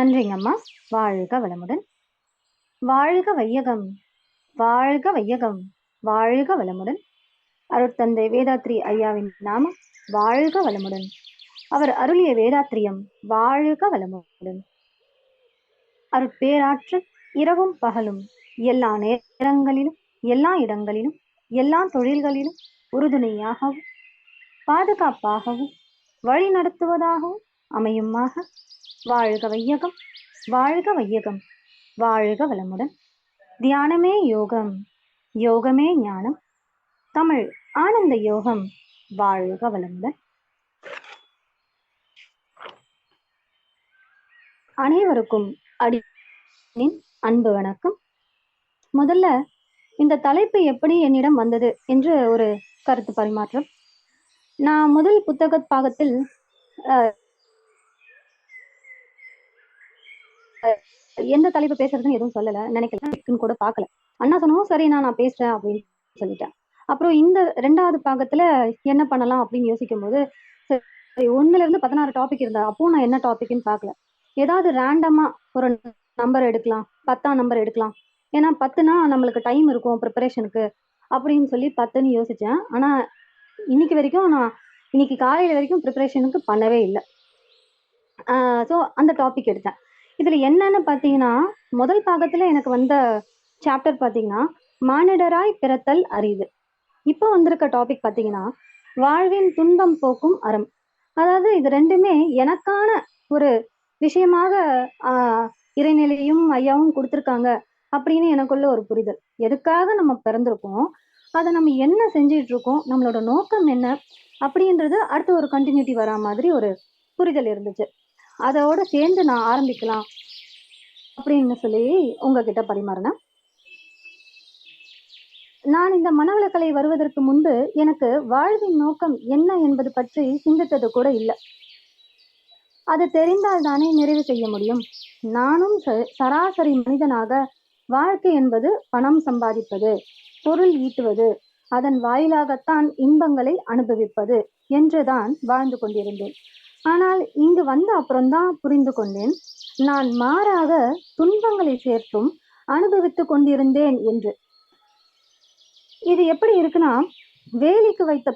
நன்றிங்கம்மா. வாழ்க வளமுடன். வாழ்க வையகம், வாழ்க வையகம், வாழ்க வளமுடன். அருட்தந்தை வேதாத்ரி ஐயாவின் நாமம் வாழ்க வளமுடன். அவர் அருளிய வேதாத்திரியம் வாழ்க வளமுடன். அருட்பேராற்றல் இரவும் பகலும் எல்லா நேரங்களிலும் எல்லா இடங்களிலும் எல்லா தொழில்களிலும் உறுதுணையாகவும் பாதுகாப்பாகவும் வழி நடத்துவதாகவும் அமையுமாக. வாழ்க வையகம், வாழ்க வையகம், வாழ்க வளமுடன். தியானமே யோகம், யோகமே ஞானம், தமிழ் ஆனந்த யோகம். வாழ்க வளமுடன். அனைவருக்கும் அடியின் அன்பு வணக்கம். முதல்ல இந்த தலைப்பு எப்படி என்னிடம் வந்தது என்று ஒரு கருத்து பரிமாற்றம். நான் முதல் புத்தக பாகத்தில் எந்த தலைப்பு பேசுறதுன்னு எதுவும் சொல்லல, நினைக்கல, கூட பார்க்கல. அண்ணா சொன்னோம் சரி நான் பேசுறேன் அப்படின்னு சொல்லிட்டேன். அப்புறம் இந்த 2வது பாகத்துல என்ன பண்ணலாம் அப்படின்னு யோசிக்கும் போது, சரி 1ல இருந்து 16 டாபிக் இருந்தா அப்போ நான் என்ன டாபிக்னு பார்க்கல. ஏதாவது ரேண்டமா ஒரு நம்பர் எடுக்கலாம், 10ஆம் நம்பர் எடுக்கலாம். ஏன்னா 10னா நம்மளுக்கு டைம் இருக்கும் ப்ரிப்பரேஷனுக்கு அப்படின்னு சொல்லி 10ன்னு யோசிச்சேன். ஆனா இன்னைக்கு காலையில வரைக்கும் ப்ரிப்பரேஷனுக்கு பண்ணவே இல்லை. ஸோ அந்த டாபிக் எடுத்தேன். இதுல என்னன்னு பாத்தீங்கன்னா, முதல் பாகத்துல எனக்கு வந்த சாப்டர் பாத்தீங்கன்னா மானிடராய் பிறத்தல் அரிது. இப்போ வந்திருக்க டாபிக் பாத்தீங்கன்னா வாழ்வின் துன்பம் போக்கும் அறம். அதாவது இது ரெண்டுமே எனக்கான ஒரு விஷயமாக இறைநிலையும் ஐயாவும் கொடுத்துருக்காங்க அப்படின்னு எனக்குள்ள ஒரு புரிதல். எதுக்காக நம்ம பிறந்திருக்கோம், அதை நம்ம என்ன செஞ்சிட்டு இருக்கோம், நம்மளோட நோக்கம் என்ன அப்படின்றது அடுத்து ஒரு கண்டினியூட்டி வரா மாதிரி ஒரு புரிதல் இருந்துச்சு. அதோட சேர்ந்து நான் ஆரம்பிக்கலாம் அப்படின்னு சொல்லி உங்ககிட்ட பரிமாறினேன். நான் இந்த மனவளக்கலை வருவதற்கு முன்பு எனக்கு வாழ்வின் நோக்கம் என்ன என்பது பற்றி சிந்தித்தது கூட இல்லை. அது தெரிந்தால் தானே நிறைவு செய்ய முடியும். நானும் சராசரி மனிதனாக வாழ்க்கை என்பது பணம் சம்பாதிப்பது, பொருள் ஈட்டுவது, அதன் வாயிலாகத்தான் இன்பங்களை அனுபவிப்பது என்றுதான் வாழ்ந்து கொண்டிருந்தேன். ஆனால் இங்கு வந்த அப்புறம்தான் புரிந்து கொண்டேன், நான் மாறாக துன்பங்களை சேர்த்தும் அனுபவித்துக் கொண்டிருந்தேன் என்று. இது எப்படி இருக்குன்னா, வேலிக்கு வைத்த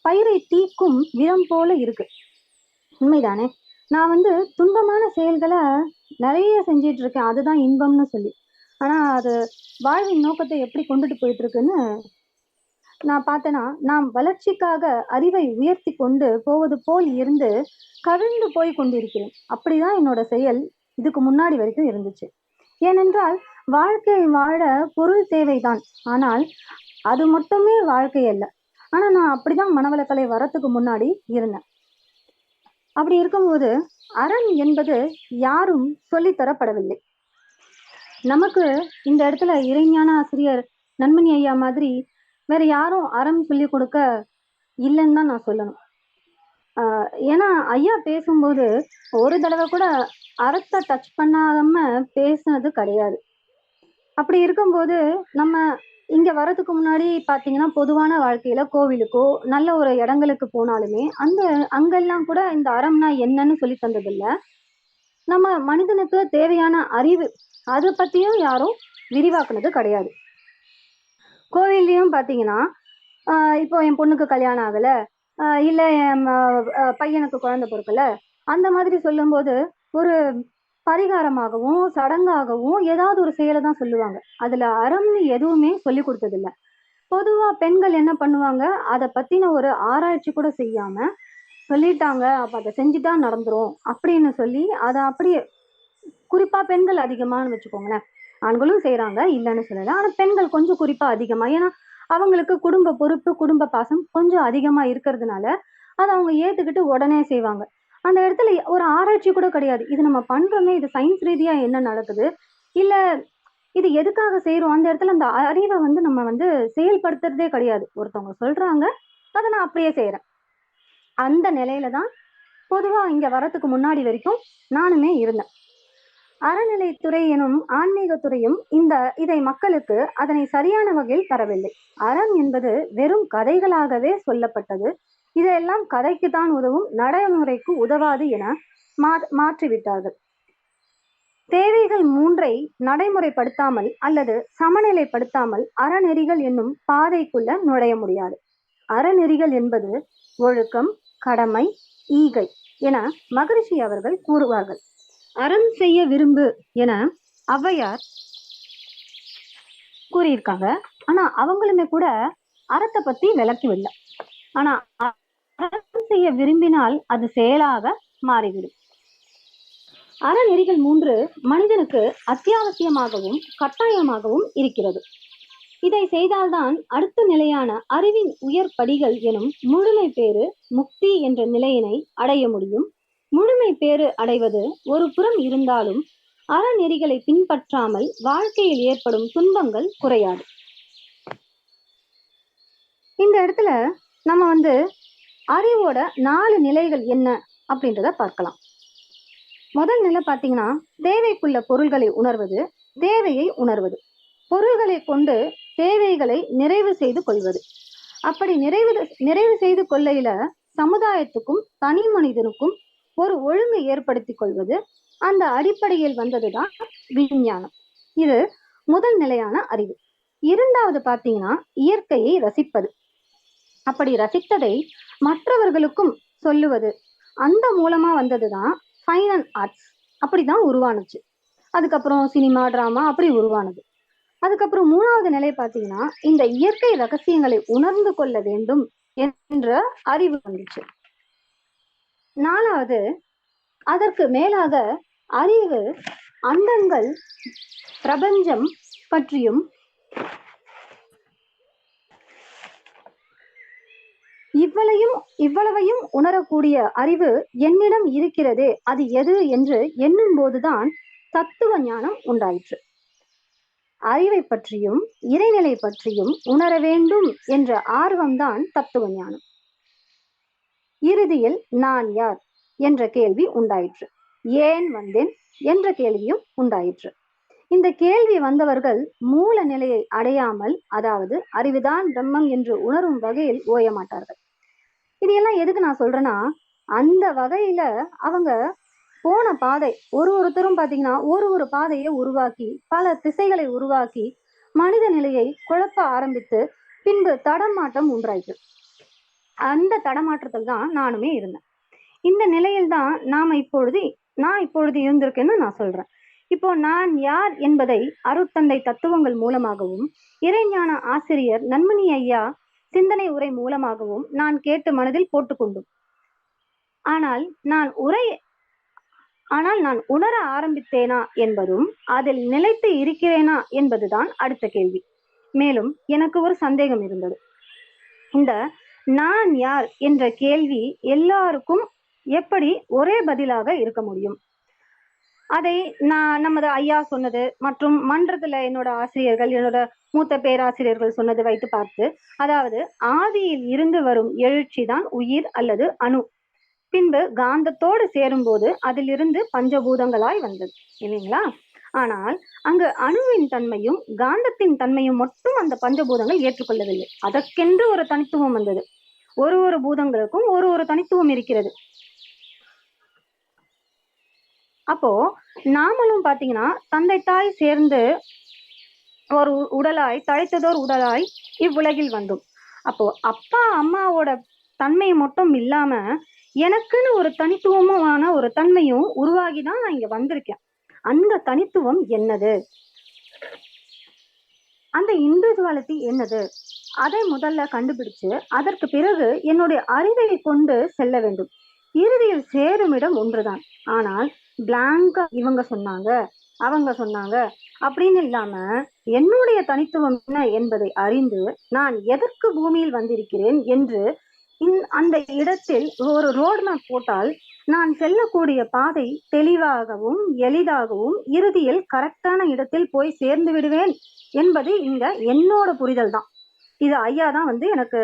பயிரை தீக்கும் விரம் போல இருக்கு. உண்மைதானே? நான் துன்பமான செயல்களை நிறைய செஞ்சிட்டு இருக்கேன், அதுதான் இன்பம்னு சொல்லி. ஆனா அது வாழ்வின் நோக்கத்தை எப்படி கொண்டுட்டு போயிட்டு இருக்குன்னு நான் பார்த்தேன்னா, நாம் வளர்ச்சிக்காக அறிவை உயர்த்தி கொண்டு போவது போல் இருந்து கவிழ்ந்து போய் கொண்டிருக்கிறேன். அப்படிதான் என்னோட செயல் இதுக்கு முன்னாடி வரைக்கும் இருந்துச்சு. ஏனென்றால் வாழ்க்கை வாழ பொருள் தேவைதான், ஆனால் அது மட்டுமே வாழ்க்கை அல்ல. ஆனா நான் அப்படிதான் மனவளக்கலை வரத்துக்கு முன்னாடி இருந்தேன். அப்படி இருக்கும்போது அறம் என்பது யாரும் சொல்லித்தரப்படவில்லை நமக்கு. இந்த இடத்துல இறைஞான ஆசிரியர் நன்மணி ஐயா மாதிரி வேற யாரும் அறம் சொல்லி கொடுக்க இல்லைன்னு தான் நான் சொல்லணும். ஏன்னா ஐயா பேசும்போது ஒரு தடவை கூட அறத்தை டச் பண்ணாம பேசுனது கிடையாது. அப்படி இருக்கும்போது நம்ம இங்க வர்றதுக்கு முன்னாடி பாத்தீங்கன்னா பொதுவான வாழ்க்கையில கோவிலுக்கோ நல்ல ஒரு இடங்களுக்கு போனாலுமே அங்கெல்லாம் கூட இந்த அறம்னா என்னன்னு சொல்லி தந்ததில்ல. நம்ம மனிதனுக்கு தேவையான அறிவு அதை பத்தியும் யாரும் விரிவாக்குனது கிடையாது. கோவில்லையும் பாத்தீங்கன்னா இப்போ என் பொண்ணுக்கு கல்யாணம் ஆகல, இல்ல என் பையனுக்கு குழந்தை பொறுக்கல, அந்த மாதிரி சொல்லும் போது ஒரு பரிகாரமாகவும் சடங்காகவும் ஏதாவது ஒரு செயலை தான் சொல்லுவாங்க. அதுல அறம்னு எதுவுமே சொல்லி கொடுத்ததில்ல. பொதுவா பெண்கள் என்ன பண்ணுவாங்க, அதை பத்தின ஒரு ஆராய்ச்சி கூட செய்யாம சொல்லிட்டாங்க, அப்ப அதை செஞ்சுட்டா நடந்துரும் அப்படின்னு சொல்லி அதை அப்படியே, குறிப்பா பெண்கள் அதிகமானு வச்சுக்கோங்களேன். ஆண்களும் செய்யறாங்க இல்லைன்னு சொல்லல, ஆனா பெண்கள் கொஞ்சம் குறிப்பா அதிகமா. ஏன்னா அவங்களுக்கு குடும்ப பொறுப்பு குடும்ப பாசம் கொஞ்சம் அதிகமா இருக்கிறதுனால அதை அவங்க ஏத்துக்கிட்டு உடனே செய்வாங்க. அந்த இடத்துல ஒரு ஆராய்ச்சி கூட கிடையாது, இது நம்ம பண்றோமே இது சயின்ஸ் ரீதியா என்ன நடக்குது, இல்ல இது எதுக்காக செய்யறோம். அந்த இடத்துல அந்த அறிவை நம்ம செயல்படுத்துறதே கிடையாது. ஒருத்தவங்க சொல்றாங்க, அதை நான் அப்படியே செய்யறேன். அந்த நிலையில தான் பொதுவா இங்க வரத்துக்கு முன்னாடி வரைக்கும் நானுமே இருந்தேன். அறநிலைத்துறை எனும் ஆன்மீக துறையும் இதை மக்களுக்கு அதனை சரியான வகையில் தரவில்லை. அறம் என்பது வெறும் கதைகளாகவே சொல்லப்பட்டது. இதெல்லாம் கதைக்குத்தான் உதவும், நடைமுறைக்கு உதவாது என மாற்றிவிட்டார்கள். தேவைகள் மூன்றை நடைமுறைப்படுத்தாமல் அல்லது சமநிலைப்படுத்தாமல் அறநெறிகள் என்னும் பாதைக்குள்ள நுழைய முடியாது. அறநெறிகள் என்பது ஒழுக்கம், கடமை, ஈகை என மகரிஷி அவர்கள் கூறுவார்கள். அறம் செய்ய விரும்பு என ஔவையார் கூறியிருக்காங்க. ஆனா அவங்களுமே கூட அறத்தை பத்தி விளக்கவில்லை. ஆனா அறம் செய்ய விரும்பினால் அது செயலாக மாறிவிடும். அறநெறிகள் மூன்று மனிதனுக்கு அத்தியாவசியமாகவும் கட்டாயமாகவும் இருக்கிறது. இதை செய்தால்தான் அடுத்த நிலையான அறிவின் உயர் படிகள் எனும் முழுமை பேறு, முக்தி என்ற நிலையினை அடைய முடியும். முழுமை பேறு அடைவது ஒரு புறம் இருந்தாலும் அறநெறிகளை பின்பற்றாமல் வாழ்க்கையில் ஏற்படும் துன்பங்கள் குறையாது. இந்த இடத்துல நம்ம அறிவோட 4 நிலைகள் என்ன அப்படின்றத பார்க்கலாம். முதல் நிலை பார்த்தீங்கன்னா, தேவைக்குள்ள பொருள்களை உணர்வது, தேவையை உணர்வது. பொருள்களை கொண்டு தேவைகளை நிறைவு செய்து கொள்வது. அப்படி நிறைவு செய்து கொள்ளையில சமுதாயத்துக்கும் தனி மனிதனுக்கும் ஒரு ஒழுங்கு ஏற்படுத்தி கொள்வது. அந்த அடிப்படையில் வந்ததுதான் விஞ்ஞானம். இது முதல் நிலையான அறிவு. இரண்டாவது பார்த்தீங்கன்னா, இயற்கையை ரசிப்பது. அப்படி ரசித்ததை மற்றவர்களுக்கும் சொல்லுவது. அந்த மூலமா வந்ததுதான் ஃபைன் அண்ட் ஆர்ட்ஸ். அப்படிதான் உருவானுச்சு. அதுக்கப்புறம் சினிமா, டிராமா அப்படி உருவானது. அதுக்கப்புறம் மூணாவது நிலை பார்த்தீங்கன்னா, இந்த இயற்கை ரகசியங்களை உணர்ந்து கொள்ள வேண்டும் என்ற அறிவு வந்துச்சு. நாலாவது, அதற்கு மேலாக அறிவு அண்டங்கள், பிரபஞ்சம் பற்றியும் இவ்வளவையும் உணரக்கூடிய அறிவு என்னிடம் இருக்கிறதே, அது எது என்று எண்ணும் போதுதான் தத்துவ ஞானம் உண்டாயிற்று. அறிவை பற்றியும் இறைநிலை பற்றியும் உணர வேண்டும் என்ற ஆர்வம்தான் தத்துவ ஞானம். இறுதியில் நான் யார் என்ற கேள்வி உண்டாயிற்று. ஏன் வந்தேன் என்ற கேள்வியும் உண்டாயிற்று. இந்த கேள்வி வந்தவர்கள் மூல நிலையை அடையாமல், அதாவது அறிவுதான் பிரம்மம் என்று உணரும் வகையில் ஓய மாட்டார்கள். இதையெல்லாம் எதுக்கு நான் சொல்றேன்னா, அந்த வகையில அவங்க போன பாதை ஒருத்தரும் பாத்தீங்கன்னா ஒரு பாதையை உருவாக்கி, பல திசைகளை உருவாக்கி மனித நிலையை குழப்ப ஆரம்பித்து பின்பு தடமாட்டம் உண்டாயிற்று. அந்த தடமாற்றத்தில் தான் நானுமே இருந்தேன். இந்த நிலையில்தான் நான் இப்பொழுது இருந்திருக்கேன்னு நான் சொல்றேன். இப்போ நான் யார் என்பதை அருட்தந்தை தத்துவங்கள் மூலமாகவும் இறைஞான ஆசிரியர் நன்மணி ஐயா சிந்தனை உரை மூலமாகவும் நான் கேட்டு மனதில் போட்டுக்கொண்டும், ஆனால் நான் உணர ஆரம்பித்தேனா என்பதும் அதில் நிலைத்து இருக்கிறேனா என்பதுதான் அடுத்த கேள்வி. மேலும் எனக்கு ஒரு சந்தேகம் இருந்தது. இந்த நான் யார் என்ற கேள்வி எல்லாருக்கும் எப்படி ஒரே பதிலாக இருக்க முடியும்? அதை நான் நமது ஐயா சொன்னது மற்றும் மன்றத்துல என்னோட ஆசிரியர்கள், என்னோட மூத்த பேராசிரியர்கள் சொன்னது வைத்து பார்த்து, அதாவது ஆதியில் இருந்து வரும் எழுச்சி தான் உயிர் அல்லது அணு. பின்பு காந்தத்தோடு சேரும்போது அதிலிருந்து பஞ்சபூதங்களாய் வந்தது இல்லைங்களா? ஆனால் அங்கு அணுவின் தன்மையும் காந்தத்தின் தன்மையும் மட்டும் அந்த பஞ்சபூதங்கள் ஏற்றுக்கொள்ளவில்லை. அதற்கென்று ஒரு தனித்துவம் வந்தது. ஒரு பூதங்களுக்கும் ஒரு தனித்துவம் இருக்கிறது. அப்போ நாமளும் பாத்தீங்கன்னா தந்தை தாய் சேர்ந்து ஒரு உடலாய், தழைத்ததோர் உடலாய் இவ்வுலகில் வந்தோம். அப்போ அப்பா அம்மாவோட தன்மை மட்டும் இல்லாம எனக்குன்னு ஒரு தனித்துவமான ஒரு தன்மையும் உருவாகிதான் நான் இங்க வந்திருக்கேன். அந்த தனித்துவம் என்னது? அந்த இண்டிவிஜுவாலிட்டி என்னது? அதை முதல்ல கண்டுபிடிச்சு அதற்கு பிறகு என்னுடைய அறிவை கொண்டு செல்ல வேண்டும். இறுதியில் சேரும் இடம் ஒன்றுதான். ஆனால் பிளாங்கா இவங்க சொன்னாங்க, அவங்க சொன்னாங்க அப்படின்னு இல்லாம என்னுடைய தனித்துவம் என்ன என்பதை அறிந்து நான் எதற்கு பூமியில் வந்திருக்கிறேன் என்று அந்த இடத்தில் ஒரு ரோட் மேப் போட்டால் நான் செல்லக்கூடிய பாதை தெளிவாகவும் எளிதாகவும் இறுதியில் கரெக்டான இடத்தில் போய் சேர்ந்து விடுவேன் என்பது இங்க என்னோட புரிதல் தான். இது ஐயா தான் எனக்கு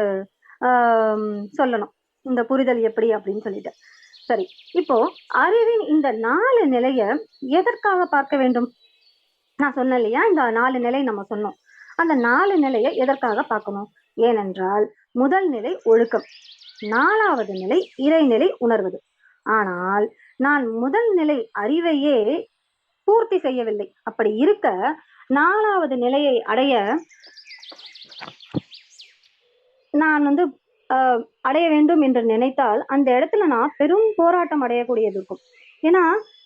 சொல்லணும் இந்த புரிதல் எப்படி அப்படின்னு சொல்லிட்டு. சரி, இப்போ அறிவின் இந்த 4 நிலைய எதற்காக பார்க்க வேண்டும்? நான் சொன்னேன் இல்லையா, இந்த 4 நிலை நம்ம சொன்னோம். அந்த 4 நிலையை எதற்காக பார்க்கணும்? ஏனென்றால் முதல் நிலை ஒழுக்கம், 4வது நிலை இறைநிலை உணர்வது. ஆனால் நான் முதல் நிலை அறிவையே பூர்த்தி செய்யவில்லை. அப்படி இருக்க 4வது நிலையை அடைய நான் வந்து அடைய வேண்டும் என்று நினைத்தால் அந்த இடத்துல நான் பெரும் போராட்டம் அடையக்கூடியது இருக்கும். ஏன்னா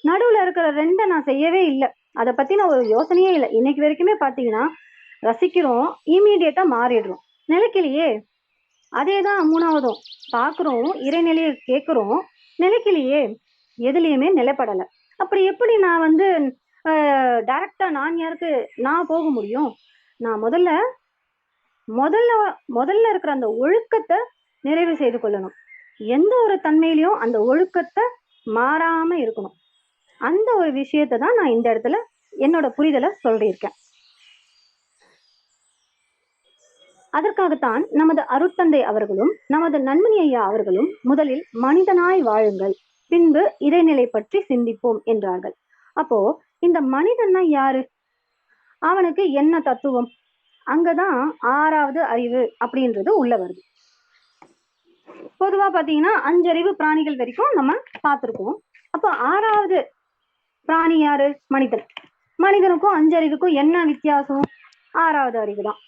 நடுவுல இருக்கிற 2 நான் செய்யவே இல்லை. அதை பத்தின ஒரு யோசனையே இல்லை. இன்னைக்கு வரைக்குமே பாத்தீங்கன்னா ரசிக்கிறோம், இமீடியட்டா மாறிடுறோம், நிலைக்கலையே. அதேதான் 3வதும் பாக்குறோம், இறைநிலையை கேட்கிறோம், நிலைக்கலையே, எதுலயுமே நிலைப்படலை. அப்படி எப்படி நான் வந்து டைரக்டா நான் யாருக்கு நான் போக முடியும்? நான் முதல்ல முதல்ல இருக்கிற அந்த ஒழுக்கத்தை நிறைவு செய்து கொள்ளணும். எந்த ஒரு தன்மையிலையும் அந்த ஒழுக்கத்தை மாறாம இருக்கணும். அந்த ஒரு விஷயத்தை தான் நான் இந்த இடத்துல என்னோட புரிதலை சொல்லியிருக்கேன். அதற்காகத்தான் நமது அருட்தந்தை அவர்களும் நமது நன்மணி ஐயா அவர்களும் முதலில் மனிதனாய் வாழுங்கள், பின்பு இறைநிலை பற்றி சிந்திப்போம் என்றார்கள். அப்போ இந்த மனிதன்னா யாரு? அவனுக்கு என்ன தத்துவம்? அங்கதான் 6வது அறிவு அப்படின்றது உள்ள வருது. பொதுவா பாத்தீங்கன்னா 5 அறிவு பிராணிகள் வரைக்கும் நம்ம பார்த்திருக்கோம். அப்போ 6வது பிராணி யாரு? மனிதன். மனிதனுக்கும் 5 அறிவுக்கும் என்ன வித்தியாசம்? 6வது அறிவு தான்.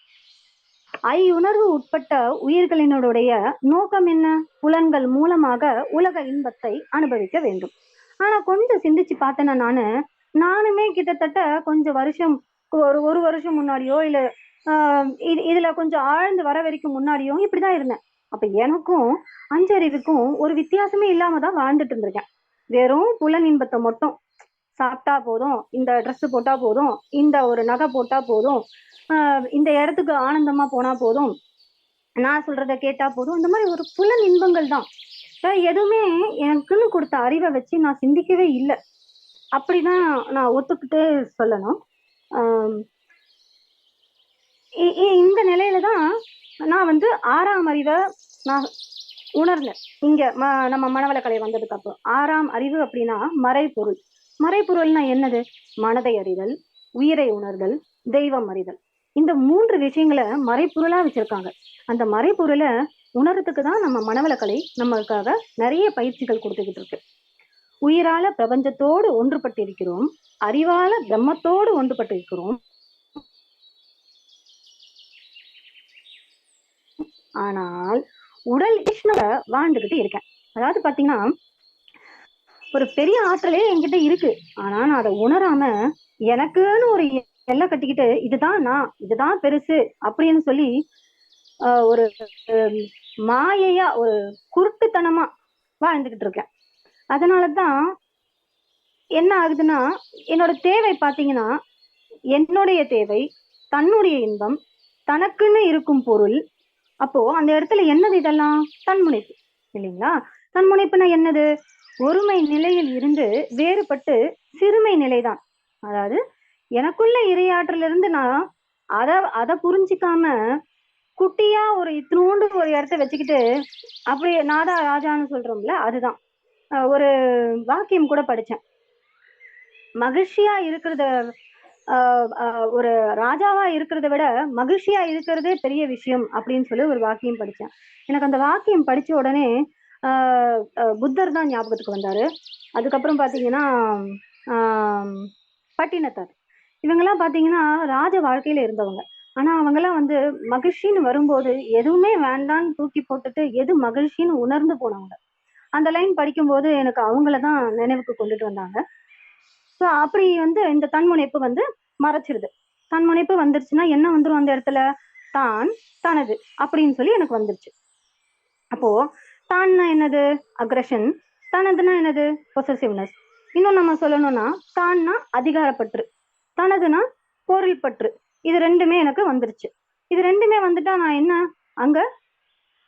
ஐயுணர்வு உட்பட்ட உயிர்களினுடைய நோக்கம் என்ன? புலன்கள் மூலமாக உலக இன்பத்தை அனுபவிக்க வேண்டும். ஆனா கொஞ்சம் சிந்திச்சு பார்த்தேன்னா நானுமே கிட்டத்தட்ட கொஞ்சம் வருஷம், ஒரு வருஷம் முன்னாடியோ இல்ல இதுல கொஞ்சம் ஆழ்ந்து வர வரைக்கும் முன்னாடியும் இப்படிதான் இருந்தேன். அப்ப எனக்கும் 5 அறிவுக்கும் ஒரு வித்தியாசமே இல்லாம தான் வாழ்ந்துட்டு இருந்திருக்கேன். வெறும் புலன் இன்பத்தை மட்டும், சாப்பிட்டா போதும், இந்த ட்ரெஸ் போட்டா போதும், இந்த ஒரு நகை போட்டா போதும், இந்த இடத்துக்கு ஆனந்தமா போனா போதும், நான் சொல்றத கேட்டா போதும், இந்த மாதிரி ஒரு புலன் இன்பங்கள் தான். எதுவுமே எனக்குன்னு கொடுத்த அறிவை வச்சு நான் சிந்திக்கவே இல்லை. அப்படிதான் நான் ஒத்துக்கிட்டு சொல்லணும். இந்த நிலையில தான் நான் வந்து 6ஆம் அறிவை நான் உணர்ந்தேன். இங்க நம்ம மனவளக்கலை வந்ததுக்கு அப்புறம் 6ஆம் அறிவு அப்படின்னா மறைபொருள். மறைபொருள்னா என்னது? மனதை அறிதல், உயிரை உணர்தல், தெய்வம் அறிதல். இந்த 3 விஷயங்களை மறைப்பொருளா வச்சிருக்காங்க. அந்த மறைப்பொருளை உணர்றதுக்கு தான் நம்ம மனவளக்கலை நம்மளுக்காக நிறைய பயிற்சிகள் கொடுத்துக்கிட்டு இருக்கு. உயிரால பிரபஞ்சத்தோடு ஒன்றுபட்டு இருக்கிறோம், அறிவால பிரம்மத்தோடு ஒன்றுபட்டு இருக்கிறோம். ஆனால் உடல் வாழ்ந்துகிட்டு இருக்கேன். அதாவது பாத்தீங்கன்னா ஒரு பெரிய ஆற்றலே என்கிட்ட இருக்கு. ஆனா நான் அதை உணராம எனக்குன்னு ஒரு எல்லை கட்டிக்கிட்டு இதுதான் நான், இதுதான் பெருசு அப்படின்னு சொல்லி ஒரு மாயையா ஒரு குருட்டுத்தனமா வாழ்ந்துகிட்டு இருக்கேன். அதனாலதான் என்ன ஆகுதுன்னா என்னோட தேவை பாத்தீங்கன்னா என்னுடைய தேவை தன்னுடைய இன்பம், தனக்குன்னு இருக்கும் பொருள். அப்போ அந்த இடத்துல என்னது? இதெல்லாம் தன்முனைப்பு இல்லைங்களா? தன்முனைப்புனா என்னது? ஒருமை நிலையில் இருந்து வேறுபட்டு சிறுமை நிலைதான். அதாவது எனக்குள்ள இறையாற்றல இருந்து நான் அதை புரிஞ்சிக்காம குட்டியா ஒரு இத்தினோண்டு ஒரு இடத்த வச்சுக்கிட்டு அப்படியே நாதா ராஜான்னு சொல்றோம்ல, அதுதான். ஒரு வாக்கியம் கூட படிச்சேன். மகிழ்ச்சியா இருக்கிறத ஒரு ராஜாவா இருக்கிறத விட மகிழ்ச்சியா இருக்கிறதே பெரிய விஷயம் அப்படின்னு சொல்லி ஒரு வாக்கியம் படிச்சேன். எனக்கு அந்த வாக்கியம் படிச்ச உடனே புத்தர் தான் ஞாபகத்துக்கு வந்தாரு. அதுக்கப்புறம் பாத்தீங்கன்னா பட்டினத்தார், இவங்கெல்லாம் பாத்தீங்கன்னா ராஜ வாழ்க்கையில இருந்தவங்க. ஆனா அவங்கெல்லாம் வந்து மகிழ்ச்சின்னு வரும்போது எதுவுமே வேண்டான்னு தூக்கி போட்டுட்டு எது மகிழ்ச்சின்னு உணர்ந்து போனவங்க. அந்த லைன் படிக்கும்போது எனக்கு அவங்களதான் நினைவுக்கு கொண்டுட்டு வந்தாங்க. சோ அப்படி வந்து இந்த தன்முனைப்பு வந்து மறைச்சிருது. தன்முனைப்பு வந்துருச்சுன்னா என்ன வந்துரும்? அந்த இடத்துல தான், தனது அப்படின்னு சொல்லி எனக்கு வந்துருச்சு. அப்போ தான்னா என்னது? அக்ரஷன். தனதுன்னா என்னது? பொசசிவ்னஸ். இன்னும் நம்ம சொல்லணும்னா தான்னா அதிகாரப்பற்று, தனதுனா பொருள் பற்று. இது 2மே எனக்கு வந்துருச்சு. இது 2மே வந்துட்டா நான் என்ன? அங்க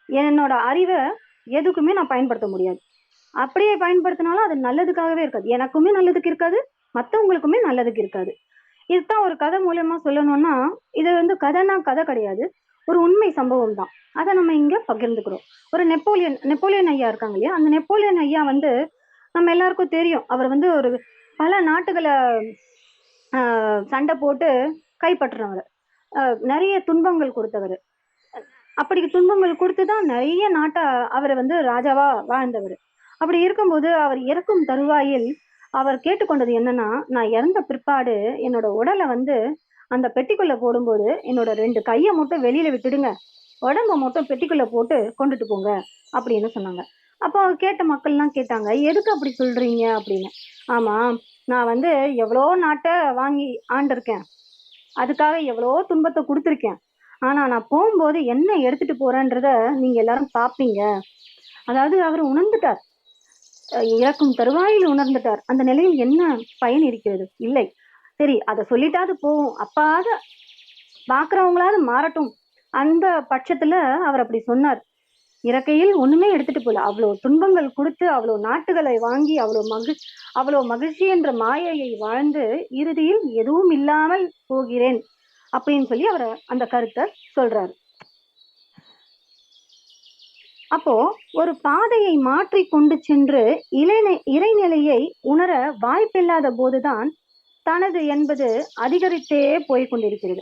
என்னோட அறிவை எதுக்குமே நான் பயன்படுத்த முடியாது. அப்படியே பயன்படுத்தினாலும் அது நல்லதுக்காகவே இருக்காது. எனக்குமே நல்லதுக்கு இருக்காது, மற்றவங்களுக்குமே நல்லதுக்கு இருக்காது. இதுதான் ஒரு கதை மூலமா சொல்லணும்னா, இது வந்து கதைனா கதை கிடையாது, ஒரு உண்மை சம்பவம் தான். அதை நம்ம இங்க பகிர்ந்துக்கிறோம். ஒரு நெப்போலியன் ஐயா இருக்காங்க இல்லையா? அந்த நெப்போலியன் ஐயா வந்து நம்ம எல்லாருக்கும் தெரியும். அவர் வந்து ஒரு பல நாட்டுகளை சண்டை போட்டு கைப்பற்றினவர், நிறைய துன்பங்கள் கொடுத்தவர். அப்படி துன்பங்கள் கொடுத்துதான் நிறைய நாட்டை அவர் வந்து ராஜாவா வாழ்ந்தவர். அப்படி இருக்கும்போது அவர் இறக்கும் தருவாயில் அவர் கேட்டுக்கொண்டது என்னன்னா, நான் இறந்த பிற்பாடு என்னோட உடலை வந்து அந்த பெட்டிக்குள்ள போடும்போது என்னோட 2 கையை மட்டும் வெளியில விட்டுடுங்க, உடம்ப மட்டும் பெட்டிக்குள்ள போட்டு கொண்டுட்டு போங்க அப்படின்னு சொன்னாங்க. அப்போ கேட்ட மக்கள்லாம் கேட்டாங்க, எதுக்கு அப்படி சொல்றீங்க அப்படின்னு. ஆமா, நான் வந்து எவ்வளோ நாட்டை வாங்கி ஆண்டிருக்கேன், அதுக்காக எவ்வளோ துன்பத்தை கொடுத்துருக்கேன். ஆனா நான் போகும்போது என்ன எடுத்துட்டு போறேன்றத நீங்க எல்லாரும் பாப்பீங்க. அதாவது அவர் உணர்ந்துட்டார், இறக்கும் தருவாயில் உணர்ந்துட்டார். அந்த நிலையில் என்ன பயன் இருக்கிறது? இல்லை. சரி, அதை சொல்லிட்டாவது போவோம், அப்பாவது பாக்குறவங்களாவது மாறட்டும். அந்த பட்சத்துல அவர் அப்படி சொன்னார். இறக்கையில் ஒண்ணுமே எடுத்துட்டு போல, அவ்வளவு துன்பங்கள் கொடுத்து, அவ்வளவு நாட்டுகளை வாங்கி, அவ்வளவு மகிழ்ச்சி என்ற மாயையை வாழ்ந்து இறுதியில் எதுவும் இல்லாமல் போகிறேன் அப்படின்னு சொல்லி அவர் அந்த கருத்தை சொல்றாரு. அப்போ ஒரு பாதையை மாற்றி கொண்டு சென்று இறைநிலையை உணர வாய்ப்பில்லாத போதுதான் தனது என்பது அதிகரித்தே போய் கொண்டிருக்கிறது.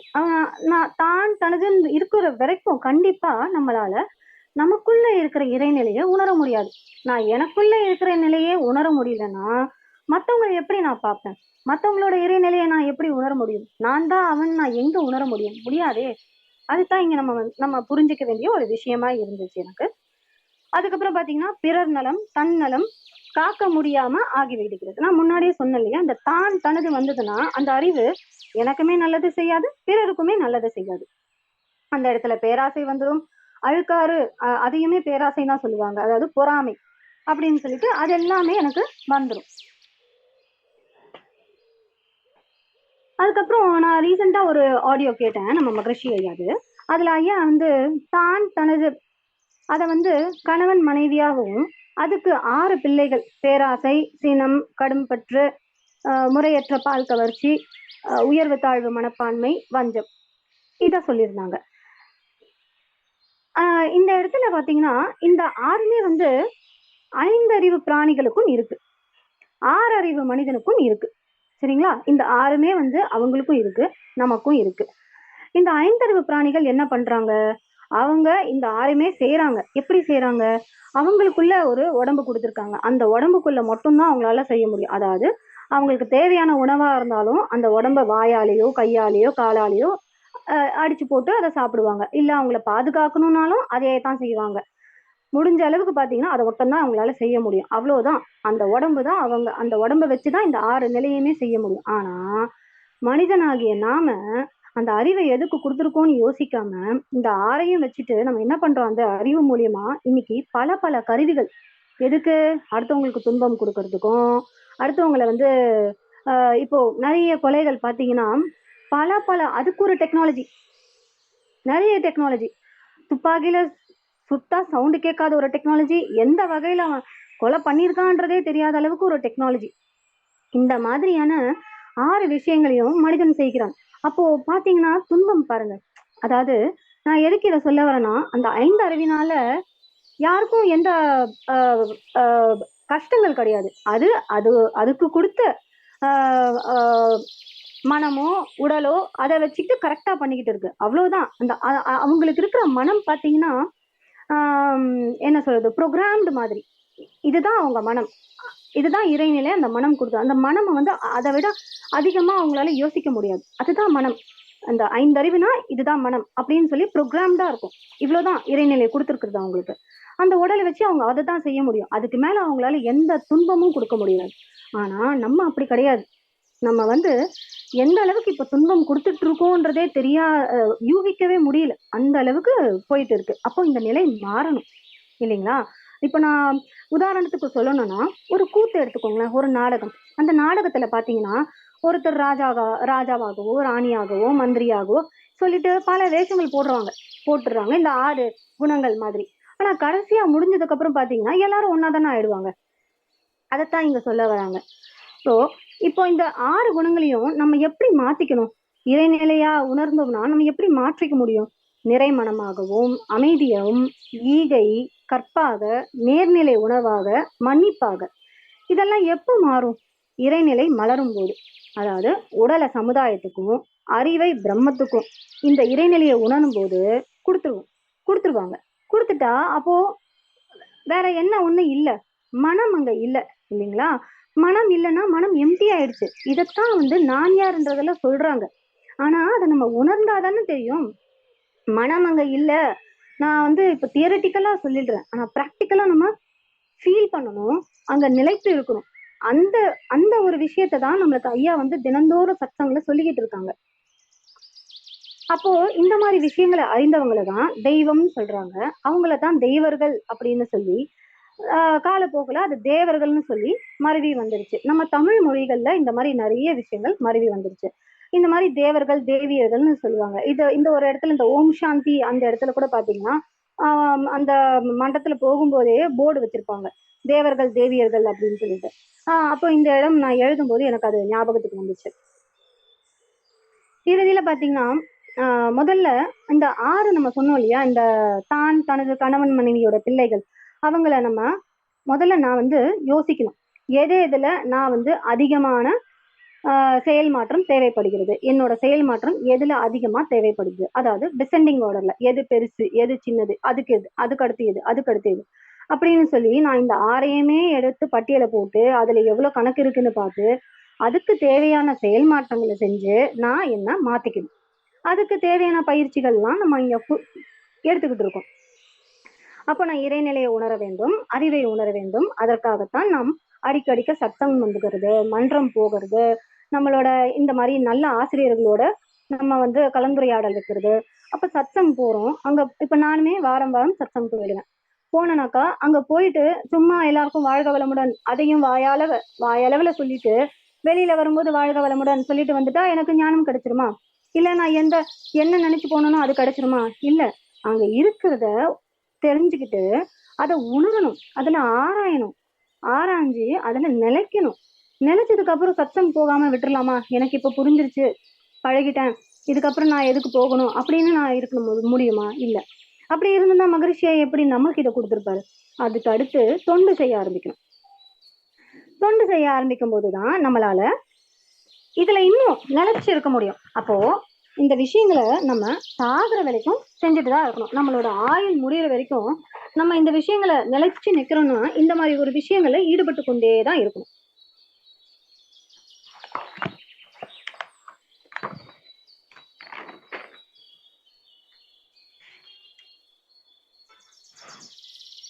தான் தனது இருக்கிற வரைக்கும் கண்டிப்பா நம்மளால நமக்குள்ள இருக்கிற இறைநிலையை உணர முடியாது. நான் எனக்குள்ள இருக்கிற நிலையே உணர முடியலன்னா மத்தவங்களை எப்படி நான் பார்ப்பேன்? மத்தவங்களோட இறைநிலையை நான் எப்படி உணர முடியும்? நான் தான் அவன், நான் எங்க உணர முடியும்? முடியாதே. அதுதான் இங்க நம்ம புரிஞ்சுக்க வேண்டிய ஒரு விஷயமா இருந்துச்சு எனக்கு. அதுக்கப்புறம் பாத்தீங்கன்னா, பிறர் நலம் தன் நலம் காக்க முடியாம ஆகிவிடுகிறது. நான் முன்னாடியே சொன்னேன் இல்லையா, இந்த தான் தனது வந்ததுன்னா அந்த அறிவு எனக்குமே நல்லது செய்யாது, பிறருக்குமே நல்லது செய்யாது. அந்த இடத்துல பேராசை வந்துடும். அழுக்காறு, அதையுமே பேராசை தான் சொல்லுவாங்க, அதாவது பொறாமை அப்படின்னு சொல்லிட்டு அது எல்லாமே எனக்கு வந்துடும். அதுக்கப்புறம் நான் ரீசெண்டா ஒரு ஆடியோ கேட்டேன் நம்ம மகரிஷி ஐயாது. அதுல ஐயா வந்து தான் தனது அத வந்து கணவன் மனைவியாகவும் அதுக்கு 6 பிள்ளைகள், பேராசை, சினம், கடும்பற்று, முறையற்ற பால் கவர்ச்சி, உயர்வு தாழ்வு மனப்பான்மை, வஞ்சம், இத சொல்லியிருந்தாங்க. இந்த இடத்துல பாத்தீங்கன்னா இந்த 6மே வந்து 5 அறிவு பிராணிகளுக்கும் இருக்கு, 6 அறிவு மனிதனுக்கும் இருக்கு. சரிங்களா? இந்த 6மே வந்து அவங்களுக்கும் இருக்கு, நமக்கும் இருக்கு. இந்த 5 அறிவு பிராணிகள் என்ன பண்றாங்க? அவங்க இந்த 6மே செய்யறாங்க. எப்படி செய்யறாங்க? அவங்களுக்குள்ள ஒரு உடம்பு கொடுத்துருக்காங்க, அந்த உடம்புக்குள்ள மட்டும்தான் அவங்களால செய்ய முடியும். அதாவது அவங்களுக்கு தேவையான உணவா இருந்தாலும் அந்த உடம்ப வாயாலேயோ கையாலேயோ காலாலேயோ அடிச்சு போட்டு அதை சாப்பிடுவாங்க. இல்ல அவங்கள பாதுகாக்கணும்னாலும் அதே தான் செய்வாங்க. முடிஞ்ச அளவுக்கு பாத்தீங்கன்னா அதை மட்டும்தான் அவங்களால செய்ய முடியும். அவ்வளவுதான். அந்த உடம்பு தான், அவங்க அந்த உடம்ப வச்சுதான் இந்த 6 நிலையுமே செய்ய முடியும். ஆனா மனிதனாகிய நாம அந்த அறிவை எதுக்கு கொடுத்துருக்கோம்னு யோசிக்காம இந்த 6ஐயும் வச்சுட்டு நம்ம என்ன பண்றோம்? அந்த அறிவு மூலியமா இன்னைக்கு பல பல கருவிகள், எதுக்கு? அடுத்தவங்களுக்கு துன்பம் கொடுக்கறதுக்கும், அடுத்தவங்களை வந்து இப்போ நிறைய கொலைகள் பாத்தீங்கன்னா பல பல அதுக்கு ஒரு டெக்னாலஜி, நிறைய டெக்னாலஜி. துப்பாக்கியில சுத்தா சவுண்டு கேட்காத ஒரு டெக்னாலஜி, எந்த வகையில அவன் கொலை பண்ணியிருக்கான்றதே தெரியாத அளவுக்கு ஒரு டெக்னாலஜி. இந்த மாதிரியான 6 விஷயங்களையும் மனிதன் செய்கிறான். அப்போ பாத்தீங்கன்னா துன்பம் பாருங்க. அதாவது நான் எதுக்கு இதை சொல்ல வரேன்னா, அந்த 5 அறிவினால யாருக்கும் எந்த கஷ்டங்கள் கிடையாது. அது அது அதுக்கு கொடுத்த மனமோ உடலோ அதை வச்சுட்டு கரெக்டா பண்ணிக்கிட்டு இருக்கு, அவ்வளவுதான். அந்த அவங்களுக்கு இருக்கிற மனம் பாத்தீங்கன்னா என்ன சொல்றது, ப்ரோக்ராம்டு மாதிரி. இதுதான் அவங்க மனம், இதுதான் இறைநிலை. அந்த மனம் கொடுத்தது, அந்த மனம் வந்து அதை விட அதிகமா அவங்களால யோசிக்க முடியாது. அதுதான் மனம். அந்த 5 அறிவுனா இதுதான் மனம் அப்படின்னு சொல்லி ப்ரோக்ராம்டா இருக்கும். இவ்வளவுதான் இறைநிலை கொடுத்துருக்குறது அவங்களுக்கு. அந்த உடலை வச்சு அவங்க அதை தான் செய்ய முடியும், அதுக்கு மேல அவங்களால எந்த துன்பமும் கொடுக்க முடியாது. ஆனா நம்ம அப்படி கிடையாது. நம்ம வந்து எந்த அளவுக்கு இப்ப துன்பம் கொடுத்துட்டு இருக்கோன்றதே யூகிக்கவே முடியல, அந்த அளவுக்கு போயிட்டு இருக்கு. அப்போ இந்த நிலை மாறணும் இல்லைங்களா? இப்ப நான் உதாரணத்துக்கு சொல்லணும்னா ஒரு கூத்து எடுத்துக்கோங்களேன், ஒரு நாடகம். அந்த நாடகத்துல பாத்தீங்கன்னா ஒருத்தர் ராஜாவாகவோ ராணியாகவோ மந்திரியாகவோ சொல்லிட்டு பல வேஷங்கள் போட்டுடுறாங்க இந்த 6 குணங்கள் மாதிரி. ஆனா கடைசியா முடிஞ்சதுக்கு அப்புறம் பாத்தீங்கன்னா எல்லாரும் ஒன்னாதானே ஆயிடுவாங்க. அதைத்தான் இங்க சொல்ல வராங்க. ஸோ இப்போ இந்த 6 குணங்களையும் நம்ம எப்படி மாத்திக்கணும்? இறைநிலையா உணர்ந்தோம்னா நம்ம எப்படி மாற்றிக்க முடியும்? நிறை மனமாகவும், அமைதியாகவும், ஈகை, கற்பாக, நேர்நிலை உணவாக, மன்னிப்பாக, இதெல்லாம் எப்போ மாறும்? இறைநிலை மலரும் போது. அதாவது உடலை சமுதாயத்துக்கும் அறிவை பிரம்மத்துக்கும் இந்த இறைநிலையை உணரும் போது கொடுத்துருவாங்க. கொடுத்துட்டா அப்போ வேற என்ன ஒண்ணு இல்ல, மனம் அங்க இல்ல இல்லைங்களா? மனம் இல்லைன்னா மனம் எம்டி ஆயிடுச்சு. இதைத்தான் வந்து நான் யாருன்றதெல்லாம் சொல்றாங்க. ஆனா அதை நம்ம உணர்ந்தாதானே தெரியும். மனம் அங்க இல்ல. நான் வந்து இப்ப தியரட்டிக்கலா சொல்லிடுறேன். ஆனா பிராக்டிக்கலா நம்ம ஃபீல் பண்ணணும். அங்க நிலைத்து இருக்கணும். அந்த அந்த ஒரு விஷயத்தை தான் நம்மளுக்கு ஐயா வந்து தினந்தோறும் சத்சங்கல சொல்லிக்கிட்டு இருக்காங்க. அப்போ இந்த மாதிரி விஷயங்களை அறிந்தவங்களை தான் தெய்வம்னு சொல்றாங்க. அவங்கள தான் தெய்வர்கள் அப்படின்னு சொல்லி காலப்போக்குல அது தேவர்கள்னு சொல்லி மருவி வந்துருச்சு. நம்ம தமிழ் மொழிகள்ல இந்த மாதிரி நிறைய விஷயங்கள் மருவி வந்துருச்சு. இந்த மாதிரி தேவர்கள் தேவியர்கள்னு சொல்லுவாங்க. இந்த ஒரு இடத்துல இந்த ஓம் சாந்தி அந்த இடத்துல கூட பாத்தீங்கன்னா அந்த மண்டத்துல போகும்போதே போர்டு வச்சிருப்பாங்க, தேவர்கள் தேவியர்கள் அப்படின்னு சொல்லிட்டு. அப்போ இந்த இடம் நான் எழுதும் போது எனக்கு அது ஞாபகத்துக்கு வந்துச்சு. இறுதியில பாத்தீங்கன்னா முதல்ல இந்த 6 நம்ம சொன்னோம் இல்லையா, இந்த தான் தனது கணவன் மனைவியோட பிள்ளைகள் அவங்கள நம்ம முதல்ல நான் வந்து யோசிக்கணும். எதுல நான் வந்து அதிகமான செயல் மாற்றம் தேவைப்படுகிறது, என்னோட செயல் மாற்றம் எதுல அதிகமா தேவைப்படுது, அதாவது டிசெண்டிங் ஆர்டர்ல எது பெருசு எது சின்னது, அதுக்கு எது, அதுக்கு அடுத்து எது, அதுக்கு அடுத்து எது அப்படின்னு சொல்லி நான் இந்த 6ஐயுமே எடுத்து பட்டியலை போட்டு அதுல எவ்வளவு கணக்கு இருக்குன்னு பார்த்து அதுக்கு தேவையான செயல் மாற்றங்களை செஞ்சு நான் என்ன மாத்திக்கணும். அதுக்கு தேவையான பயிற்சிகள்லாம் நம்ம இங்க எடுத்துக்கிட்டு இருக்கோம். அப்போ நான் இறைநிலையை உணர வேண்டும், அறிவை உணர வேண்டும். அதற்காகத்தான் நாம் அடிக்கடிக்க சத்தம் வந்துக்கிறது, மன்றம் போகிறது, நம்மளோட இந்த மாதிரி நல்ல ஆசிரியர்களோட நம்ம வந்து கலந்துரையாடல் வைக்கிறது. அப்ப சத்தம் போறோம் அங்க. இப்ப நானுமே வாரம் வாரம் சத்தம் போயிடுவேன். போனனாக்கா அங்க போயிட்டு சும்மா எல்லாருக்கும் வாழ்க வளமுடன் அதையும் வாயளவுல சொல்லிட்டு வெளியில வரும்போது வாழ்க வளமுடன் சொல்லிட்டு வந்துட்டா எனக்கு ஞானம் கிடைச்சிருமா? இல்ல நான் என்ன நினைச்சு போனனோ அது கிடைச்சிருமா? இல்ல. அங்க இருக்கிறத தெரிஞ்சுக்கிட்டு அதை உணரணும், அதுல ஆராயணும், ஆராய்ஞ்சு அதுல நிலைக்கணும். நிலைச்சதுக்கு அப்புறம் சத்தம் போகாம விட்டுறலாமா? எனக்கு இப்ப புரிஞ்சிருச்சு, பழகிட்டேன், இதுக்கப்புறம் நான் எதுக்கு போகணும் அப்படின்னு நான் இருக்க முடியுமா? இல்ல. அப்படி இருந்திருந்தா மகரிஷியா எப்படி நமக்கு இதை கொடுத்திருப்பாரு? அதுக்கு அடுத்து தொண்டு செய்ய ஆரம்பிக்கணும். தொண்டு செய்ய ஆரம்பிக்கும் போதுதான் நம்மளால இதுல இன்னும் நிலைச்சு இருக்க முடியும். அப்போ இந்த விஷயங்களை நம்ம சாகுற வரைக்கும் செஞ்சுட்டுதான் இருக்கணும். நம்மளோட ஆயுள் முடிகிற வரைக்கும் நம்ம இந்த விஷயங்களை நிலைச்சு நிக்கிறோம்னா இந்த மாதிரி ஒரு விஷயங்களை ஈடுபட்டு கொண்டேதான் இருக்கணும்.